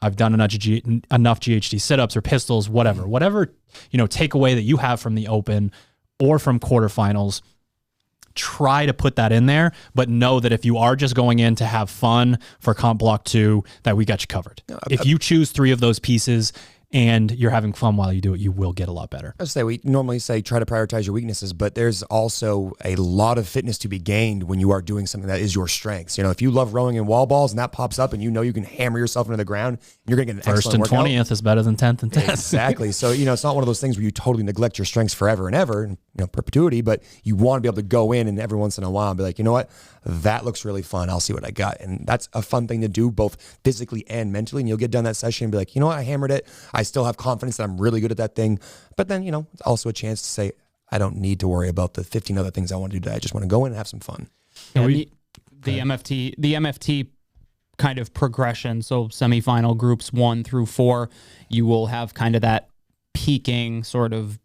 I've done enough GHD sit-ups or pistols, whatever takeaway that you have from the Open or from quarterfinals. Try to put that in there, but know that if you are just going in to have fun for comp block 2, that we got you covered. If you choose 3 of those pieces and you're having fun while you do it, you will get a lot better. I say we normally say try to prioritize your weaknesses, but there's also a lot of fitness to be gained when you are doing something that is your strengths. If you love rowing in wall balls and that pops up and you can hammer yourself into the ground, you're going to get an First and excellent 20th is better than 10th and 10th. Exactly. So, it's not one of those things where you totally neglect your strengths forever and ever, perpetuity, but you want to be able to go in and every once in a while be like, you know what? That looks really fun. I'll see what I got. And that's a fun thing to do both physically and mentally. And you'll get done that session and be like, you know what? I hammered it. I still have confidence that I'm really good at that thing. But then, it's also a chance to say, I don't need to worry about the 15 other things I want to do today. I just want to go in and have some fun. Yeah, the MFT kind of progression. So semifinal groups 1 through 4, you will have kind of that peaking sort of,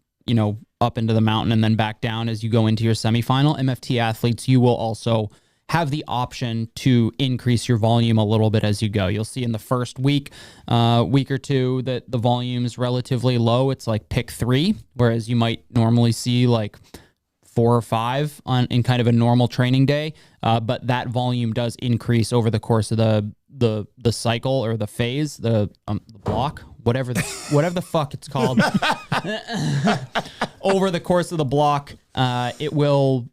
up into the mountain and then back down as you go into your semifinal. MFT athletes, you will also have the option to increase your volume a little bit as you go. You'll see in the first week or two that the volume's relatively low. It's like pick 3, whereas you might normally see like 4 or 5 in kind of a normal training day. But that volume does increase over the course of the cycle or the phase, the block, whatever the fuck it's called. Over the course of the block, it will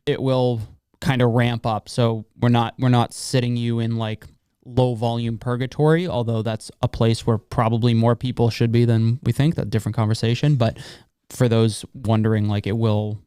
kind of ramp up. So we're not sitting you in like low volume purgatory, although that's a place where probably more people should be than we think. That's a different conversation. But for those wondering, like you will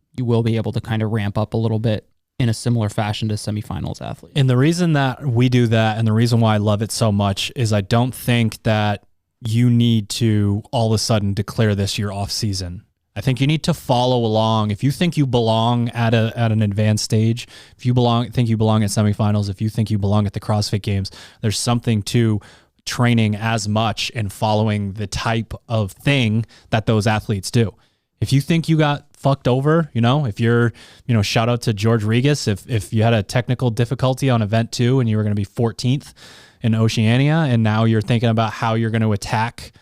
be able to kind of ramp up a little bit in a similar fashion to semifinals athletes. And the reason that we do that and the reason why I love it so much is I don't think that you need to all of a sudden declare this your off season. I think you need to follow along. If you think you belong at an advanced stage, if you think you belong at semifinals, if you think you belong at the CrossFit Games, there's something to training as much and following the type of thing that those athletes do. If you think you got fucked over, if you're, shout out to George Regas, if you had a technical difficulty on event 2 and you were going to be 14th in Oceania, and now you're thinking about how you're going to attack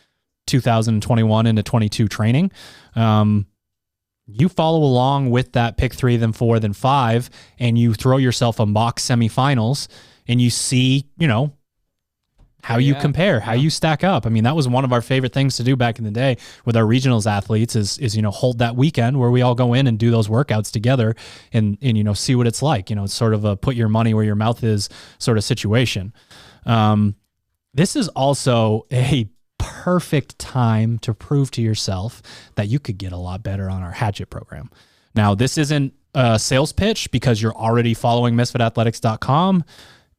2021 into 22 training, you follow along with that pick 3, then 4, then 5, and you throw yourself a mock semifinals and you see, how you compare, how you stack up. I mean, that was one of our favorite things to do back in the day with our regionals athletes is hold that weekend where we all go in and do those workouts together and see what it's like. It's sort of a put your money where your mouth is sort of situation. This is also a perfect time to prove to yourself that you could get a lot better on our Hatchet program. Now, this isn't a sales pitch because you're already following misfitathletics.com.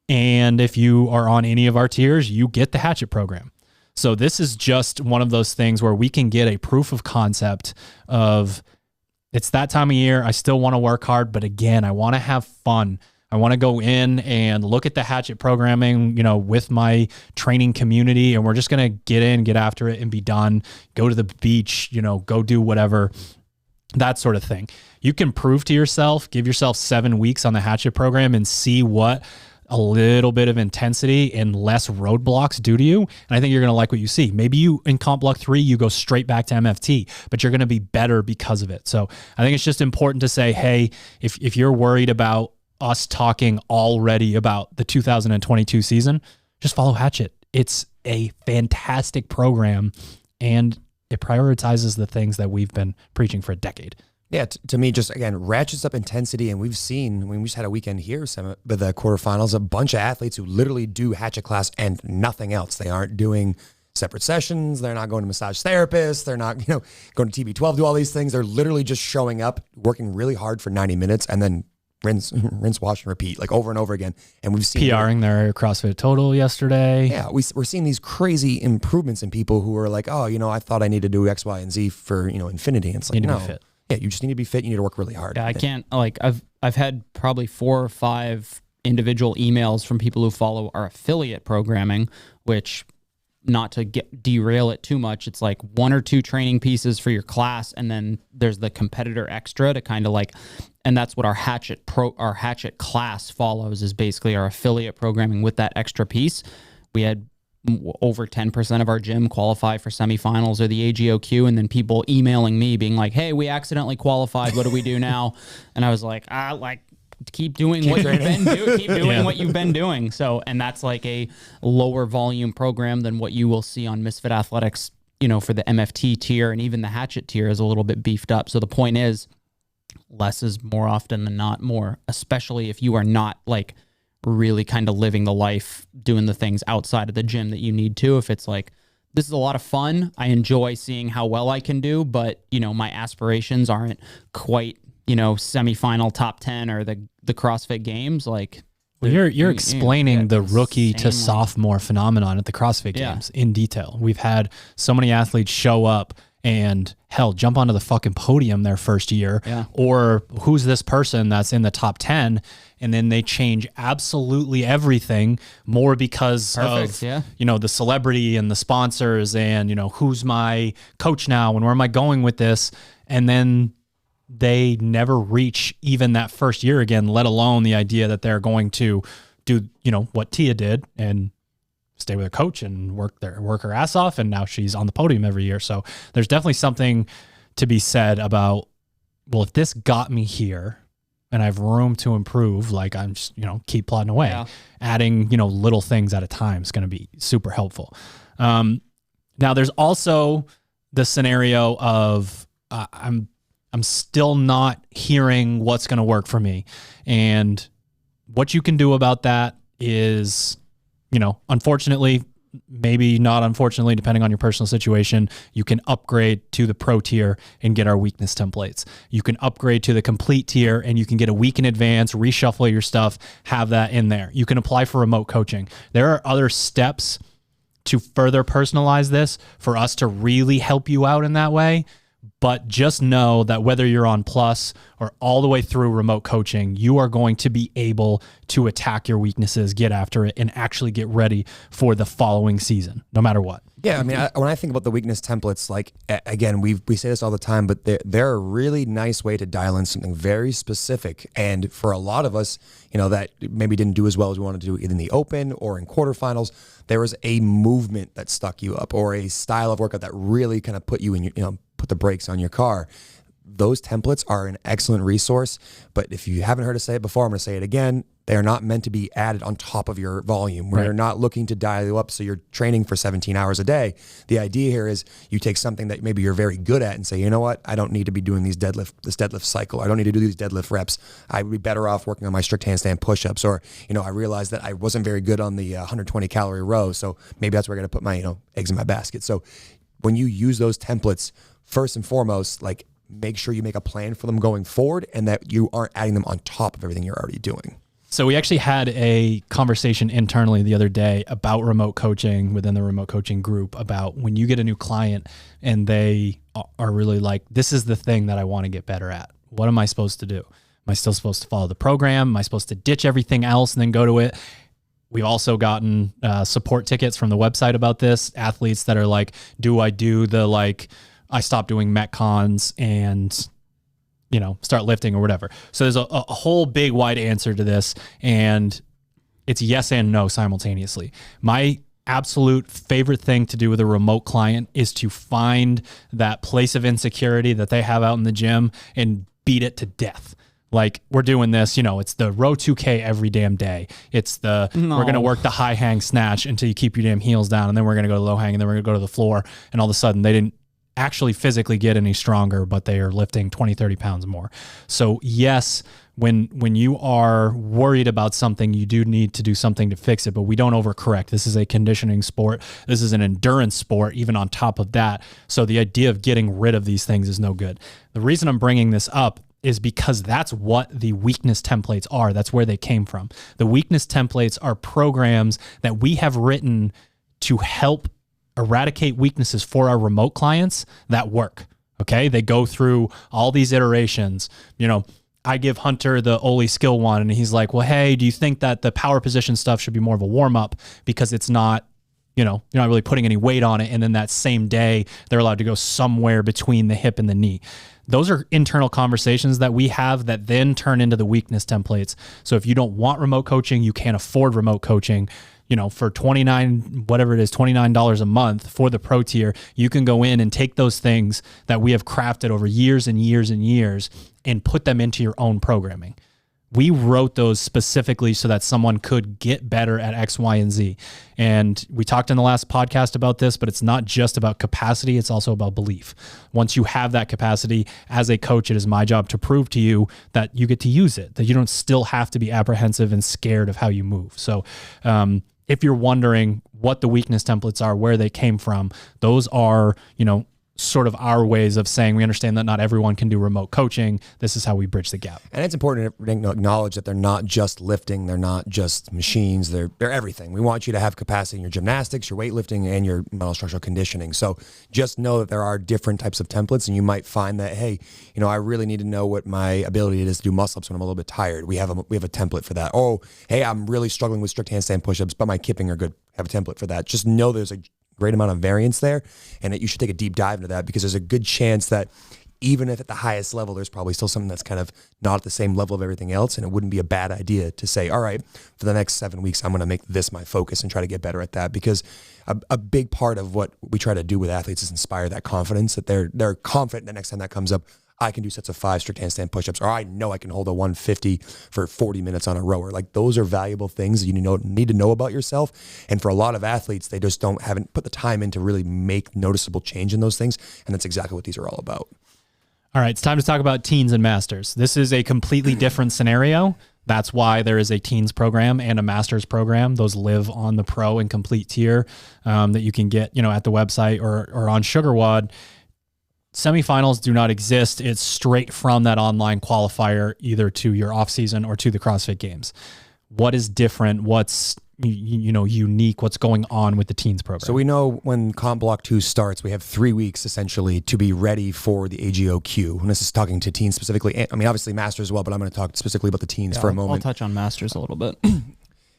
And if you are on any of our tiers, you get the Hatchet program. So this is just one of those things where we can get a proof of concept of it's that time of year. I still want to work hard, but again, I want to have fun. I want to go in and look at the hatchet programming, you know, with my training community, and we're just going to get in, get after it and be done, go to the beach, you know, go do whatever, that sort of thing. You can prove to yourself, give yourself 7 weeks on the hatchet program and see what a little bit of intensity and less roadblocks do to you. And I think you're going to like what you see. Maybe you in comp block 3, you go straight back to MFT, but you're going to be better because of it. So I think it's just important to say, hey, if you're worried about us talking already about the 2022 season, just follow Hatchet. It's a fantastic program, and it prioritizes the things that we've been preaching for a decade. Yeah, to me, just again, ratchets up intensity. And we've seen, when we just had a weekend here, but the quarterfinals, a bunch of athletes who literally do hatchet class and nothing else. They aren't doing separate sessions. They're not going to massage therapists. They're not, going to TB12, do all these things. They're literally just showing up, working really hard for 90 minutes, and then rinse, wash, and repeat, like over and over again. And we've seen PRing their CrossFit total yesterday. Yeah, we're seeing these crazy improvements in people who are like, oh, I thought I need to do X, Y, and Z for infinity. And it's like, Need to no. be fit. Yeah, you just need to be fit. You need to work really hard. Yeah, I can't, I've had probably 4 or 5 individual emails from people who follow our affiliate programming, which, not to derail it too much, it's like 1 or 2 training pieces for your class, and then there's the competitor extra to kind of and that's what our hatchet class follows, is basically our affiliate programming with that extra piece. We had over 10% of our gym qualify for semifinals or the AGOQ, and then people emailing me being like, hey, we accidentally qualified, what do we do now? And I was like, keep doing what you've been doing. Keep doing what you've been doing. So, and that's like a lower volume program than what you will see on Misfit Athletics, for the MFT tier, and even the hatchet tier is a little bit beefed up. So the point is, less is more often than not more, especially if you are not really kind of living the life, doing the things outside of the gym that you need to. If it's like, this is a lot of fun, I enjoy seeing how well I can do, but my aspirations aren't quite, semifinal top 10 or the CrossFit games. Well, you're explaining the rookie to sophomore phenomenon at the CrossFit games in detail. We've had so many athletes show up and jump onto the fucking podium their first year, or who's this person that's in the top 10, and then they change absolutely everything more because of the celebrity and the sponsors, and who's my coach now and where am I going with this, and then they never reach even that first year again, let alone the idea that they're going to do what Tia did and stay with her coach and work her ass off, and now she's on the podium every year. So there's definitely something to be said about, well, if this got me here and I have room to improve, I'm just, keep plodding away. Adding, little things at a time is going to be super helpful. Now there's also the scenario of I'm still not hearing what's going to work for me. And what you can do about that is, unfortunately, maybe not unfortunately, depending on your personal situation, you can upgrade to the pro tier and get our weakness templates. You can upgrade to the complete tier and you can get a week in advance, reshuffle your stuff, have that in there. You can apply for remote coaching. There are other steps to further personalize this for us to really help you out in that way. But just know that whether you're on Plus or all the way through remote coaching, you are going to be able to attack your weaknesses, get after it, and actually get ready for the following season, no matter what. Yeah, I mean, when I think about the weakness templates, again, we say this all the time, but they're a really nice way to dial in something very specific. And for a lot of us, that maybe didn't do as well as we wanted to do in the open or in quarterfinals, there was a movement that stuck you up, or a style of workout that really kind of put you in your, put the brakes on your car. Those templates are an excellent resource, but if you haven't heard us say it before, I'm going to say it again. They are not meant to be added on top of your volume. We're not looking to dial you up so you're training for 17 hours a day. The idea here is you take something that maybe you're very good at and say, you know what, I don't need to be doing this deadlift cycle. I don't need to do these deadlift reps. I would be better off working on my strict handstand push-ups, or, I realized that I wasn't very good on the 120 calorie row, so maybe that's where I'm going to put my, eggs in my basket. So when you use those templates, first and foremost, make sure you make a plan for them going forward and that you aren't adding them on top of everything you're already doing. So we actually had a conversation internally the other day about remote coaching within the remote coaching group, about when you get a new client and they are really like, this is the thing that I want to get better at. What am I supposed to do? I still supposed to follow the program? Am I supposed to ditch everything else and then go to it? We've also gotten support tickets from the website about this. Athletes that are like, do I do the I stop doing Metcons and start lifting or whatever. So there's a whole big wide answer to this, and it's yes and no simultaneously. My absolute favorite thing to do with a remote client is to find that place of insecurity that they have out in the gym and beat it to death. Like, we're doing this, it's the row 2K every damn day. It's we're going to work the high hang snatch until you keep your damn heels down. And then we're going to go to low hang, and then we're going to go to the floor. And all of a sudden they didn't actually physically get any stronger, but they are lifting 20, 30 pounds more. So yes, when you are worried about something, you do need to do something to fix it, but we don't overcorrect. This is a conditioning sport. This is an endurance sport, even on top of that. So the idea of getting rid of these things is no good. The reason I'm bringing this up is because that's what the weakness templates are. That's where they came from. The weakness templates are programs that we have written to help eradicate weaknesses for our remote clients that work. Okay. They go through all these iterations. I give Hunter the Oli skill one, and he's like, well, hey, do you think that the power position stuff should be more of a warm up because it's not, you're not really putting any weight on it. And then that same day, they're allowed to go somewhere between the hip and the knee. Those are internal conversations that we have that then turn into the weakness templates. So if you don't want remote coaching, you can't afford remote coaching, for $29 a month for the pro tier, you can go in and take those things that we have crafted over years and years and years and put them into your own programming. We wrote those specifically so that someone could get better at X, Y, and Z. And we talked in the last podcast about this, but it's not just about capacity. It's also about belief. Once you have that capacity as a coach, it is my job to prove to you that you get to use it, that you don't still have to be apprehensive and scared of how you move. So, if you're wondering what the weakness templates are, where they came from, those are, sort of our ways of saying we understand that not everyone can do remote coaching. This is how we bridge the gap. And it's important to acknowledge that they're not just lifting. They're not just machines. They're everything. We want you to have capacity in your gymnastics, your weightlifting, and your mental structural conditioning. So just know that there are different types of templates, and you might find that, hey, I really need to know what my ability is to do muscle-ups when I'm a little bit tired. We have a template for that. Oh, hey, I'm really struggling with strict handstand push-ups, but my kipping are good. Have a template for that. Just know there's a great amount of variance there, and that you should take a deep dive into that, because there's a good chance that even if at the highest level, there's probably still something that's kind of not at the same level of everything else. And it wouldn't be a bad idea to say, all right, for the next 7 weeks, I'm going to make this my focus and try to get better at that. Because a big part of what we try to do with athletes is inspire that confidence, that they're confident the next time that comes up, I can do sets of 5 strict handstand pushups, or I know I can hold a 150 for 40 minutes on a rower. Like, those are valuable things that you need to know about yourself. And for a lot of athletes, they just haven't put the time in to really make noticeable change in those things. And that's exactly what these are all about. All right, it's time to talk about teens and masters. This is a completely different scenario. That's why there is a teens program and a masters program. Those live on the pro and complete tier that you can get, at the website or on SugarWOD. Semifinals do not exist. It's straight from that online qualifier, either to your off season or to the CrossFit Games. What is different? What's unique? What's going on with the teens program? So we know when Comp Block 2 starts, we have 3 weeks essentially to be ready for the AGOQ. And this is talking to teens specifically. I mean, obviously masters as well, but I'm going to talk specifically about the teens for a moment. I'll touch on masters a little bit.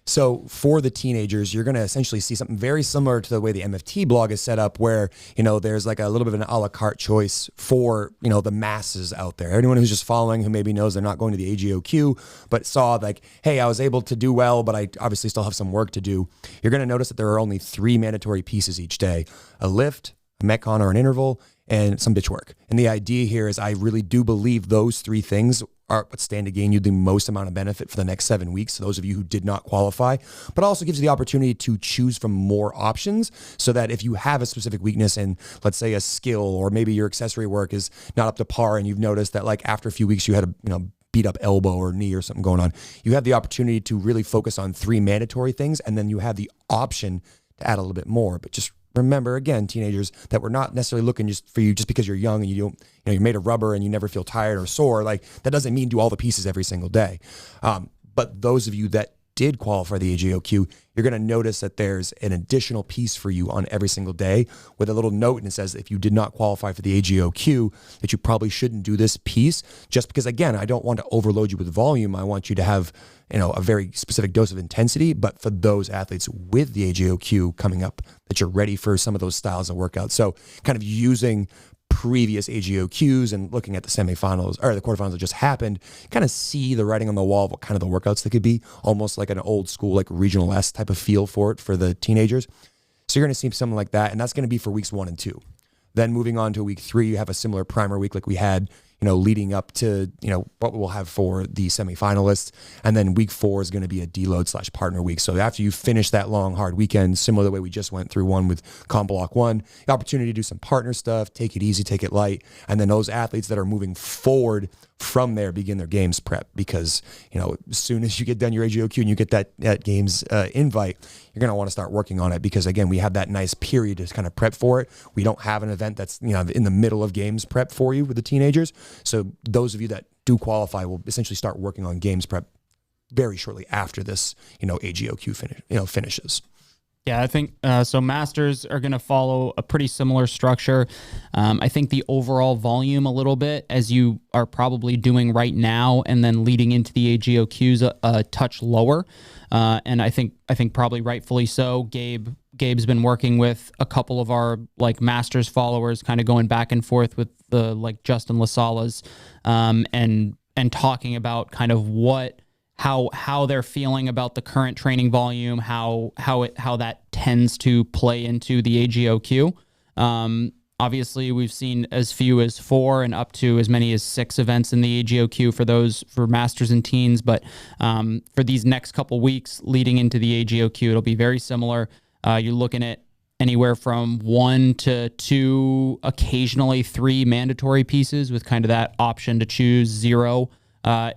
So for the teenagers, you're going to essentially see something very similar to the way the MFT blog is set up, where, there's like a little bit of an a la carte choice for, the masses out there. Anyone who's just following, who maybe knows they're not going to the AGOQ, but saw like, hey, I was able to do well, but I obviously still have some work to do. You're going to notice that there are only 3 mandatory pieces each day: a lift, a metcon or an interval, and some ditch work. And the idea here is, I really do believe those 3 things are what stand to gain you the most amount of benefit for the next 7 weeks, to those of you who did not qualify, but also gives you the opportunity to choose from more options, so that if you have a specific weakness in, let's say, a skill, or maybe your accessory work is not up to par, and you've noticed that like after a few weeks you had a beat up elbow or knee or something going on, you have the opportunity to really focus on 3 mandatory things, and then you have the option to add a little bit more. But just remember, again, teenagers, that we're not necessarily looking just for you just because you're young and you don't, you're made of rubber and you never feel tired or sore. Like, that doesn't mean do all the pieces every single day. But those of you that did qualify the AGOQ, you're going to notice that there's an additional piece for you on every single day with a little note, and it says if you did not qualify for the AGOQ, that you probably shouldn't do this piece, just because, again, I don't want to overload you with volume. I want you to have, a very specific dose of intensity, but for those athletes with the AGOQ coming up, that you're ready for some of those styles of workouts. So kind of using previous AGOQs and looking at the semifinals or the quarterfinals that just happened, kind of see the writing on the wall of what kind of the workouts they could be, almost like an old school, like regional S type of feel for it for the teenagers. So you're going to see something like that. And that's going to be for weeks 1 and 2. Then moving on to week 3, you have a similar primer week like we had, leading up to, what we'll have for the semifinalists. And then week 4 is going to be a deload / partner week. So after you finish that long, hard weekend, similar to the way we just went through one with Comp Block 1, the opportunity to do some partner stuff, take it easy, take it light. And then those athletes that are moving forward from there begin their games prep, because, as soon as you get done your AGOQ and you get that games invite, you're going to want to start working on it, because, again, we have that nice period to kind of prep for it. We don't have an event that's, in the middle of games prep for you with the teenagers. So those of you that do qualify will essentially start working on games prep very shortly after this, AGOQ finishes. Yeah, I think so. Masters are going to follow a pretty similar structure. I think the overall volume a little bit, as you are probably doing right now, and then leading into the AGOQs a touch lower. And I think probably rightfully so. Gabe's been working with a couple of our Masters followers, kind of going back and forth with the Justin Lasalas, and talking about kind of how they're feeling about the current training volume, how that tends to play into the AGOQ. Obviously, we've seen as few as 4 and up to as many as 6 events in the AGOQ for Masters and Teens. But for these next couple weeks leading into the AGOQ, it'll be very similar. You're looking at anywhere from 1 to 2, occasionally 3 mandatory pieces, with kind of that option to choose 0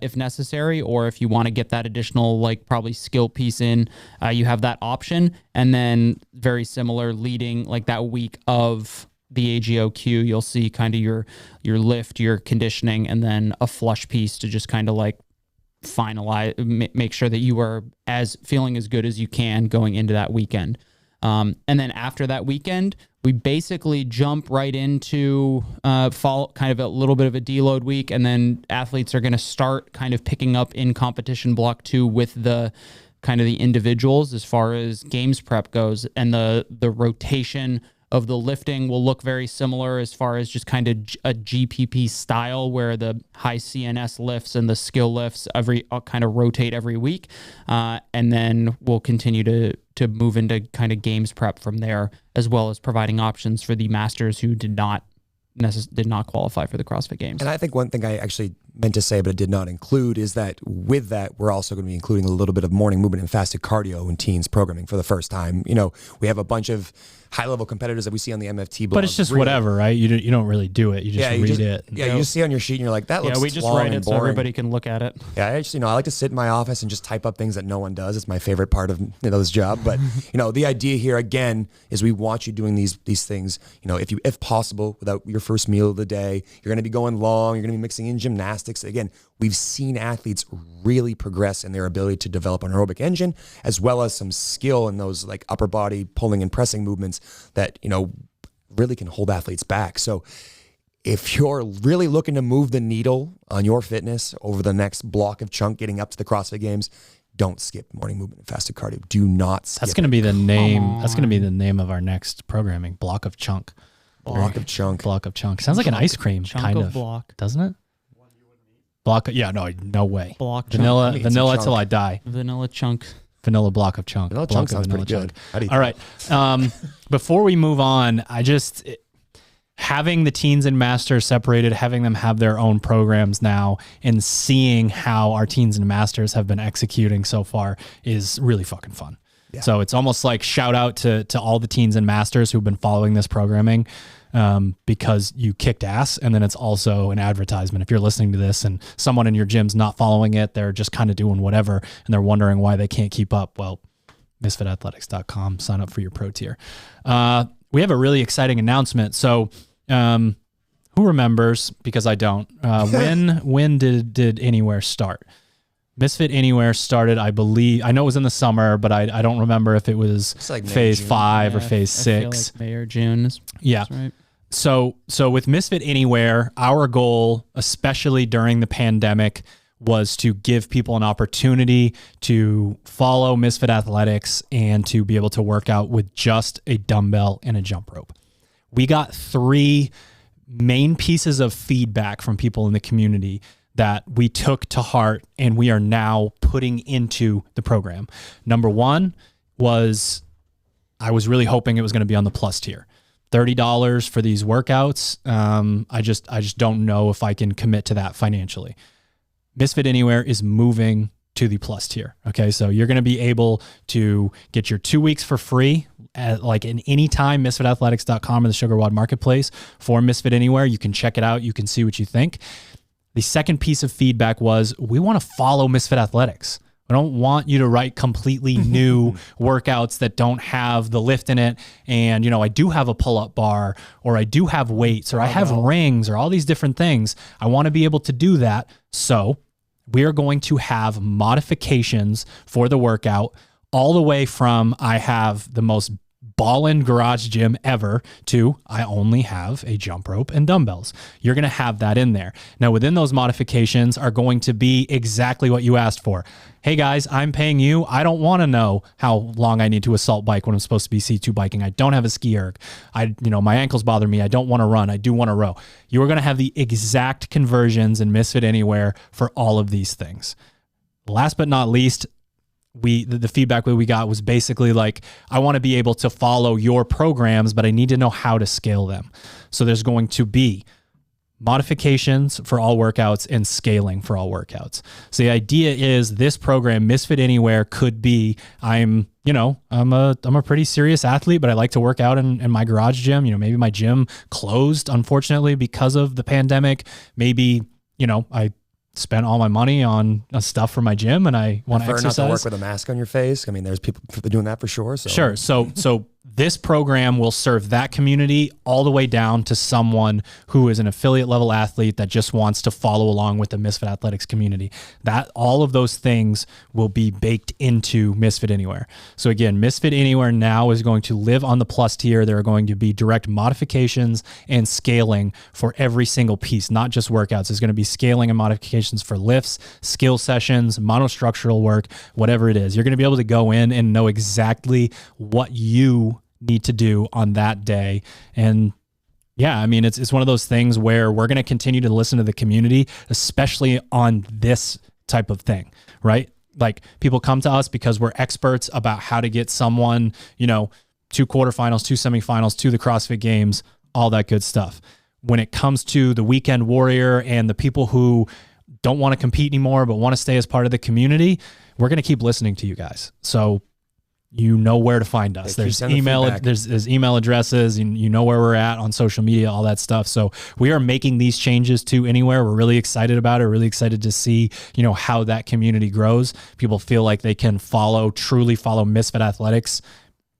if necessary, or if you want to get that additional probably skill piece in, you have that option. And then very similar leading that week of the AGOQ, you'll see kind of your lift, your conditioning, and then a flush piece to just kind of finalize, make sure that you are feeling as good as you can going into that weekend. And then after that weekend, we basically jump right into fall, kind of a little bit of a deload week, and then athletes are going to start kind of picking up in competition block 2 with the kind of the individuals as far as games prep goes, and the rotation of the lifting will look very similar as far as just kind of a GPP style, where the high CNS lifts and the skill lifts kind of rotate every week. And then we'll continue to move into kind of games prep from there, as well as providing options for the masters who did not qualify for the CrossFit Games. And I think one thing I actually meant to say but did not include is that with that, we're also going to be including a little bit of morning movement and fasted cardio in teens programming for the first time. We have a bunch of high-level competitors that we see on the MFT blog. But it's just whatever, right? You don't really do it. You just read it. Yeah, you just see on your sheet and you're like, that looks we just long write and it boring. so everybody can look at it. Yeah, I like to sit in my office and just type up things that no one does. It's my favorite part of this job. But the idea here again is we want you doing these things. If possible, without your first meal of the day, you're going to be going long. You're going to be mixing in gymnastics. Again, we've seen athletes really progress in their ability to develop an aerobic engine, as well as some skill in those upper body pulling and pressing movements that really can hold athletes back. So if you're really looking to move the needle on your fitness over the next block of chunk getting up to the CrossFit Games, don't skip morning movement and fasted cardio. Do not skip. That's going to be the name. That's going to be the name of our next programming. Block of chunk. Block of chunk. Block of chunk. Sounds like an ice cream, kind of. Block. Doesn't it? Block. Yeah. No way. Block. Vanilla chunk. till I die. Vanilla chunk. Vanilla block of chunk. Vanilla chunk sounds pretty good. All right. Before we move on, having the teens and masters separated, having them have their own programs now, and seeing how our teens and masters have been executing so far is really fucking fun. Yeah. So it's almost like shout out to all the teens and masters who've been following this programming, because you kicked ass. And then it's also an advertisement. If you're listening to this and someone in your gym's not following it, they're just kind of doing whatever, and they're wondering why they can't keep up. Well, misfitathletics.com, sign up for your pro tier. We have a really exciting announcement. So, who remembers, because I don't, when did Anywhere start? Misfit Anywhere started, I believe, I know it was in the summer, but I don't remember if it was like May, phase June. 5 or phase I feel 6. like May or June is right. So with Misfit Anywhere, our goal, especially during the pandemic, was to give people an opportunity to follow Misfit Athletics and to be able to work out with just a dumbbell and a jump rope. We got 3 main pieces of feedback from people in the community that we took to heart and we are now putting into the program. Number 1 was, I was really hoping it was going to be on the plus tier. $30 for these workouts. I just don't know if I can commit to that financially. Misfit Anywhere is moving to the plus tier. Okay. So you're going to be able to get your 2 weeks for free at like in any time, misfitathletics.com or the SugarWOD marketplace for Misfit Anywhere. You can check it out. You can see what you think. The second piece of feedback was, we want to follow Misfit Athletics. I don't want you to write completely new workouts that don't have the lift in it. And, I do have a pull-up bar, or I do have weights, or I have rings, or all these different things. I want to be able to do that. So we are going to have modifications for the workout, all the way from I have the most ballin' garage gym ever to I only have a jump rope and dumbbells. You're going to have that in there. Now, within those modifications are going to be exactly what you asked for. Hey guys, I'm paying you. I don't want to know how long I need to assault bike when I'm supposed to be C2 biking. I don't have a ski erg. My ankles bother me. I don't want to run. I do want to row. You are going to have the exact conversions in Misfit Anywhere for all of these things. Last but not least, the feedback that we got was basically like, I want to be able to follow your programs, but I need to know how to scale them. So there's going to be modifications for all workouts and scaling for all workouts. So the idea is this program, Misfit Anywhere, could be, I'm a pretty serious athlete, but I like to work out in my garage gym. Maybe my gym closed, unfortunately, because of the pandemic. Maybe, I spent all my money on stuff for my gym and I want to exercise. Not to work with a mask on your face. I mean, there's people doing that for sure. So. Sure. So this program will serve that community all the way down to someone who is an affiliate level athlete that just wants to follow along with the Misfit Athletics community. That all of those things will be baked into Misfit Anywhere. So again, Misfit Anywhere now is going to live on the plus tier. There are going to be direct modifications and scaling for every single piece, not just workouts. There's going to be scaling and modifications for lifts, skill sessions, monostructural work, whatever it is. You're going to be able to go in and know exactly what you need to do on that day. And yeah, I mean, it's one of those things where we're going to continue to listen to the community, especially on this type of thing, right? Like, people come to us because we're experts about how to get someone, 2 quarterfinals, 2 semifinals, to the CrossFit Games, all that good stuff. When it comes to the weekend warrior and the people who don't want to compete anymore but want to stay as part of the community, we're going to keep listening to you guys. So you know where to find us. There's email, there's email addresses, and you know where we're at on social media, all that stuff. So we are making these changes to Anywhere. We're really excited about it. Really excited to see, how that community grows. People feel like they can truly follow Misfit Athletics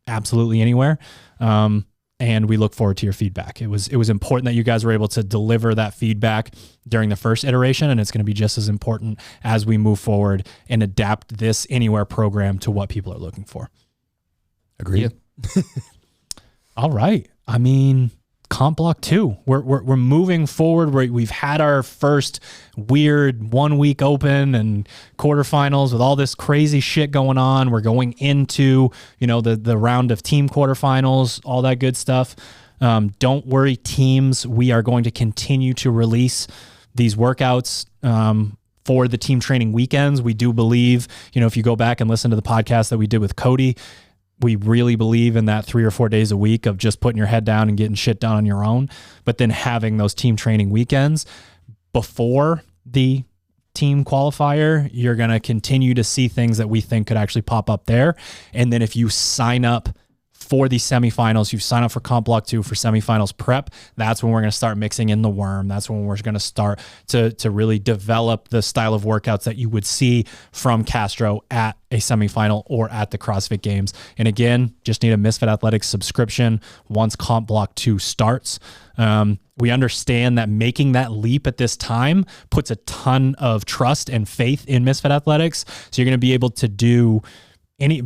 absolutely anywhere. And we look forward to your feedback. It was important that you guys were able to deliver that feedback during the first iteration, and it's going to be just as important as we move forward and adapt this Anywhere program to what people are looking for. Agreed. Yeah. All right. I mean, Comp Block 2. We're moving forward. We've had our first weird 1 week open and quarterfinals with all this crazy shit going on. We're going into, the round of team quarterfinals, all that good stuff. Don't worry, teams. We are going to continue to release these workouts for the team training weekends. We do believe, if you go back and listen to the podcast that we did with Cody, we really believe in that 3 or 4 days a week of just putting your head down and getting shit done on your own, but then having those team training weekends before the team qualifier. You're going to continue to see things that we think could actually pop up there. And then if you sign up for the semifinals. You've signed up for Comp Block 2 for semifinals prep. That's when we're going to start mixing in the worm. That's when we're going to start to really develop the style of workouts that you would see from Castro at a semifinal or at the CrossFit Games. And again, just need a Misfit Athletics subscription once Comp Block 2 starts. We understand that making that leap at this time puts a ton of trust and faith in Misfit Athletics. So you're going to be able to do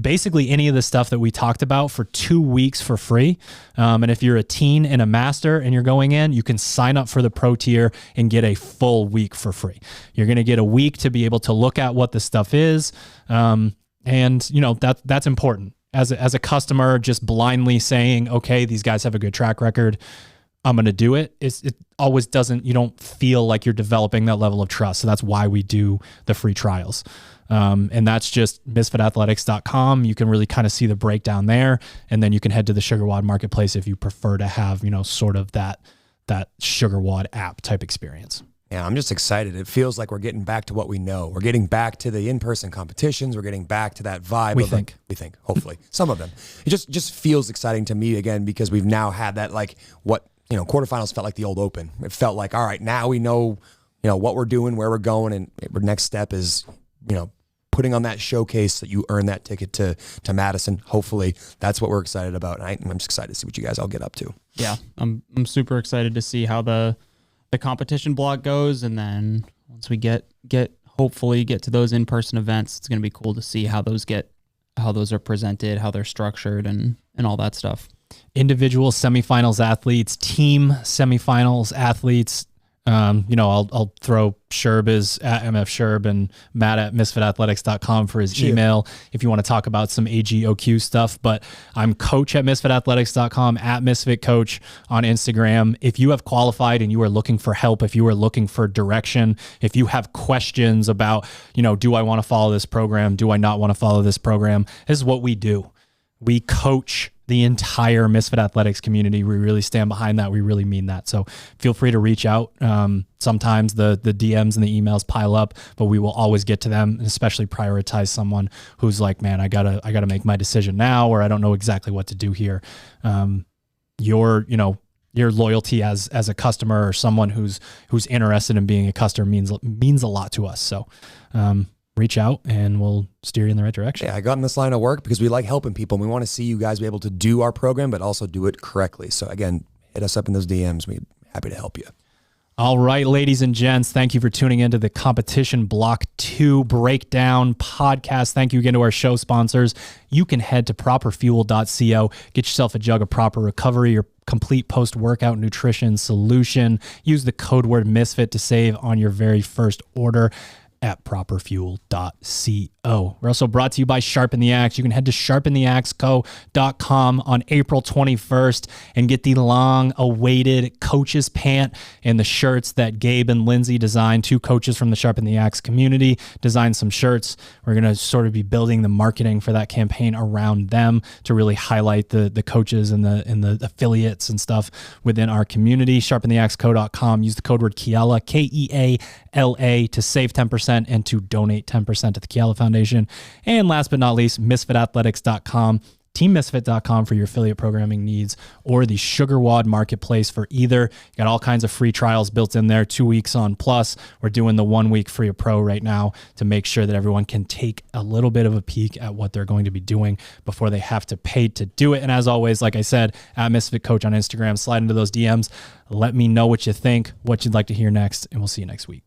basically any of the stuff that we talked about for 2 weeks for free. And if you're a teen and a master and you're going in, you can sign up for the pro tier and get a full week for free. You're going to get a week to be able to look at what the stuff is. And you know, that's important as a customer, just blindly saying, okay, these guys have a good track record, I'm going to do it. It always doesn't, you don't feel like you're developing that level of trust. So that's why we do the free trials. And that's just misfitathletics.com. You can really kind of see the breakdown there. And then you can head to the SugarWOD marketplace if you prefer to have, you know, sort of that SugarWOD app type experience. Yeah, I'm just excited. It feels like we're getting back to what we know. We're getting back to the in-person competitions. We're getting back to that vibe. We think, hopefully, some of them. It just feels exciting to me again, because we've now had that, like, what, you know, quarterfinals felt like the old open. It felt like, all right, now we know, you know, what we're doing, where we're going, and our next step is, you know, putting on that showcase that you earn that ticket to Madison. Hopefully that's what we're excited about. And I'm just excited to see what you guys all get up to. Yeah, I'm super excited to see how the competition block goes, and then once we hopefully get to those in-person events, it's going to be cool to see how those are presented, how they're structured, and all that stuff. Individual semifinals athletes, team semifinals athletes. You know, I'll throw Sherb is at MF Sherb and Matt at misfitathletics.com for his email if you want to talk about some AGOQ stuff. But I'm coach at misfitathletics.com, at misfitcoach on Instagram. If you have qualified and you are looking for help, if you are looking for direction, if you have questions about, you know, do I want to follow this program? Do I not want to follow this program? This is what we do. We coach the entire Misfit Athletics community. We really stand behind that. We really mean that. So feel free to reach out. Sometimes the DMs and the emails pile up, but we will always get to them, and especially prioritize someone who's like, man, I gotta make my decision now, or I don't know exactly what to do here. Your loyalty as a customer or someone who's interested in being a customer means a lot to us. So, reach out and we'll steer you in the right direction. Yeah, I got in this line of work because we like helping people, and we want to see you guys be able to do our program, but also do it correctly. So again, hit us up in those DMs. We're happy to help you. All right, ladies and gents, thank you for tuning into the Competition Block 2 Breakdown podcast. Thank you again to our show sponsors. You can head to properfuel.co, get yourself a jug of Proper Recovery, your complete post-workout nutrition solution. Use the code word MISFIT to save on your very first order at properfuel.co. We're also brought to you by Sharpen the Axe. You can head to sharpentheaxeco.com on April 21st and get the long-awaited coaches pant and the shirts that Gabe and Lindsay designed. Two coaches from the Sharpen the Axe community designed some shirts. We're going to sort of be building the marketing for that campaign around them to really highlight the coaches and the affiliates and stuff within our community. Sharpentheaxeco.com. Use the code word Keala, Keala, to save 10% and to donate 10% to the Keala Foundation. And last but not least, misfitathletics.com, teammisfit.com for your affiliate programming needs, or the SugarWOD marketplace for either. You got all kinds of free trials built in there, 2 weeks on plus. We're doing the 1 week free of pro right now to make sure that everyone can take a little bit of a peek at what they're going to be doing before they have to pay to do it. And as always, like I said, at Misfit Coach on Instagram, slide into those DMs. Let me know what you think, what you'd like to hear next, and we'll see you next week.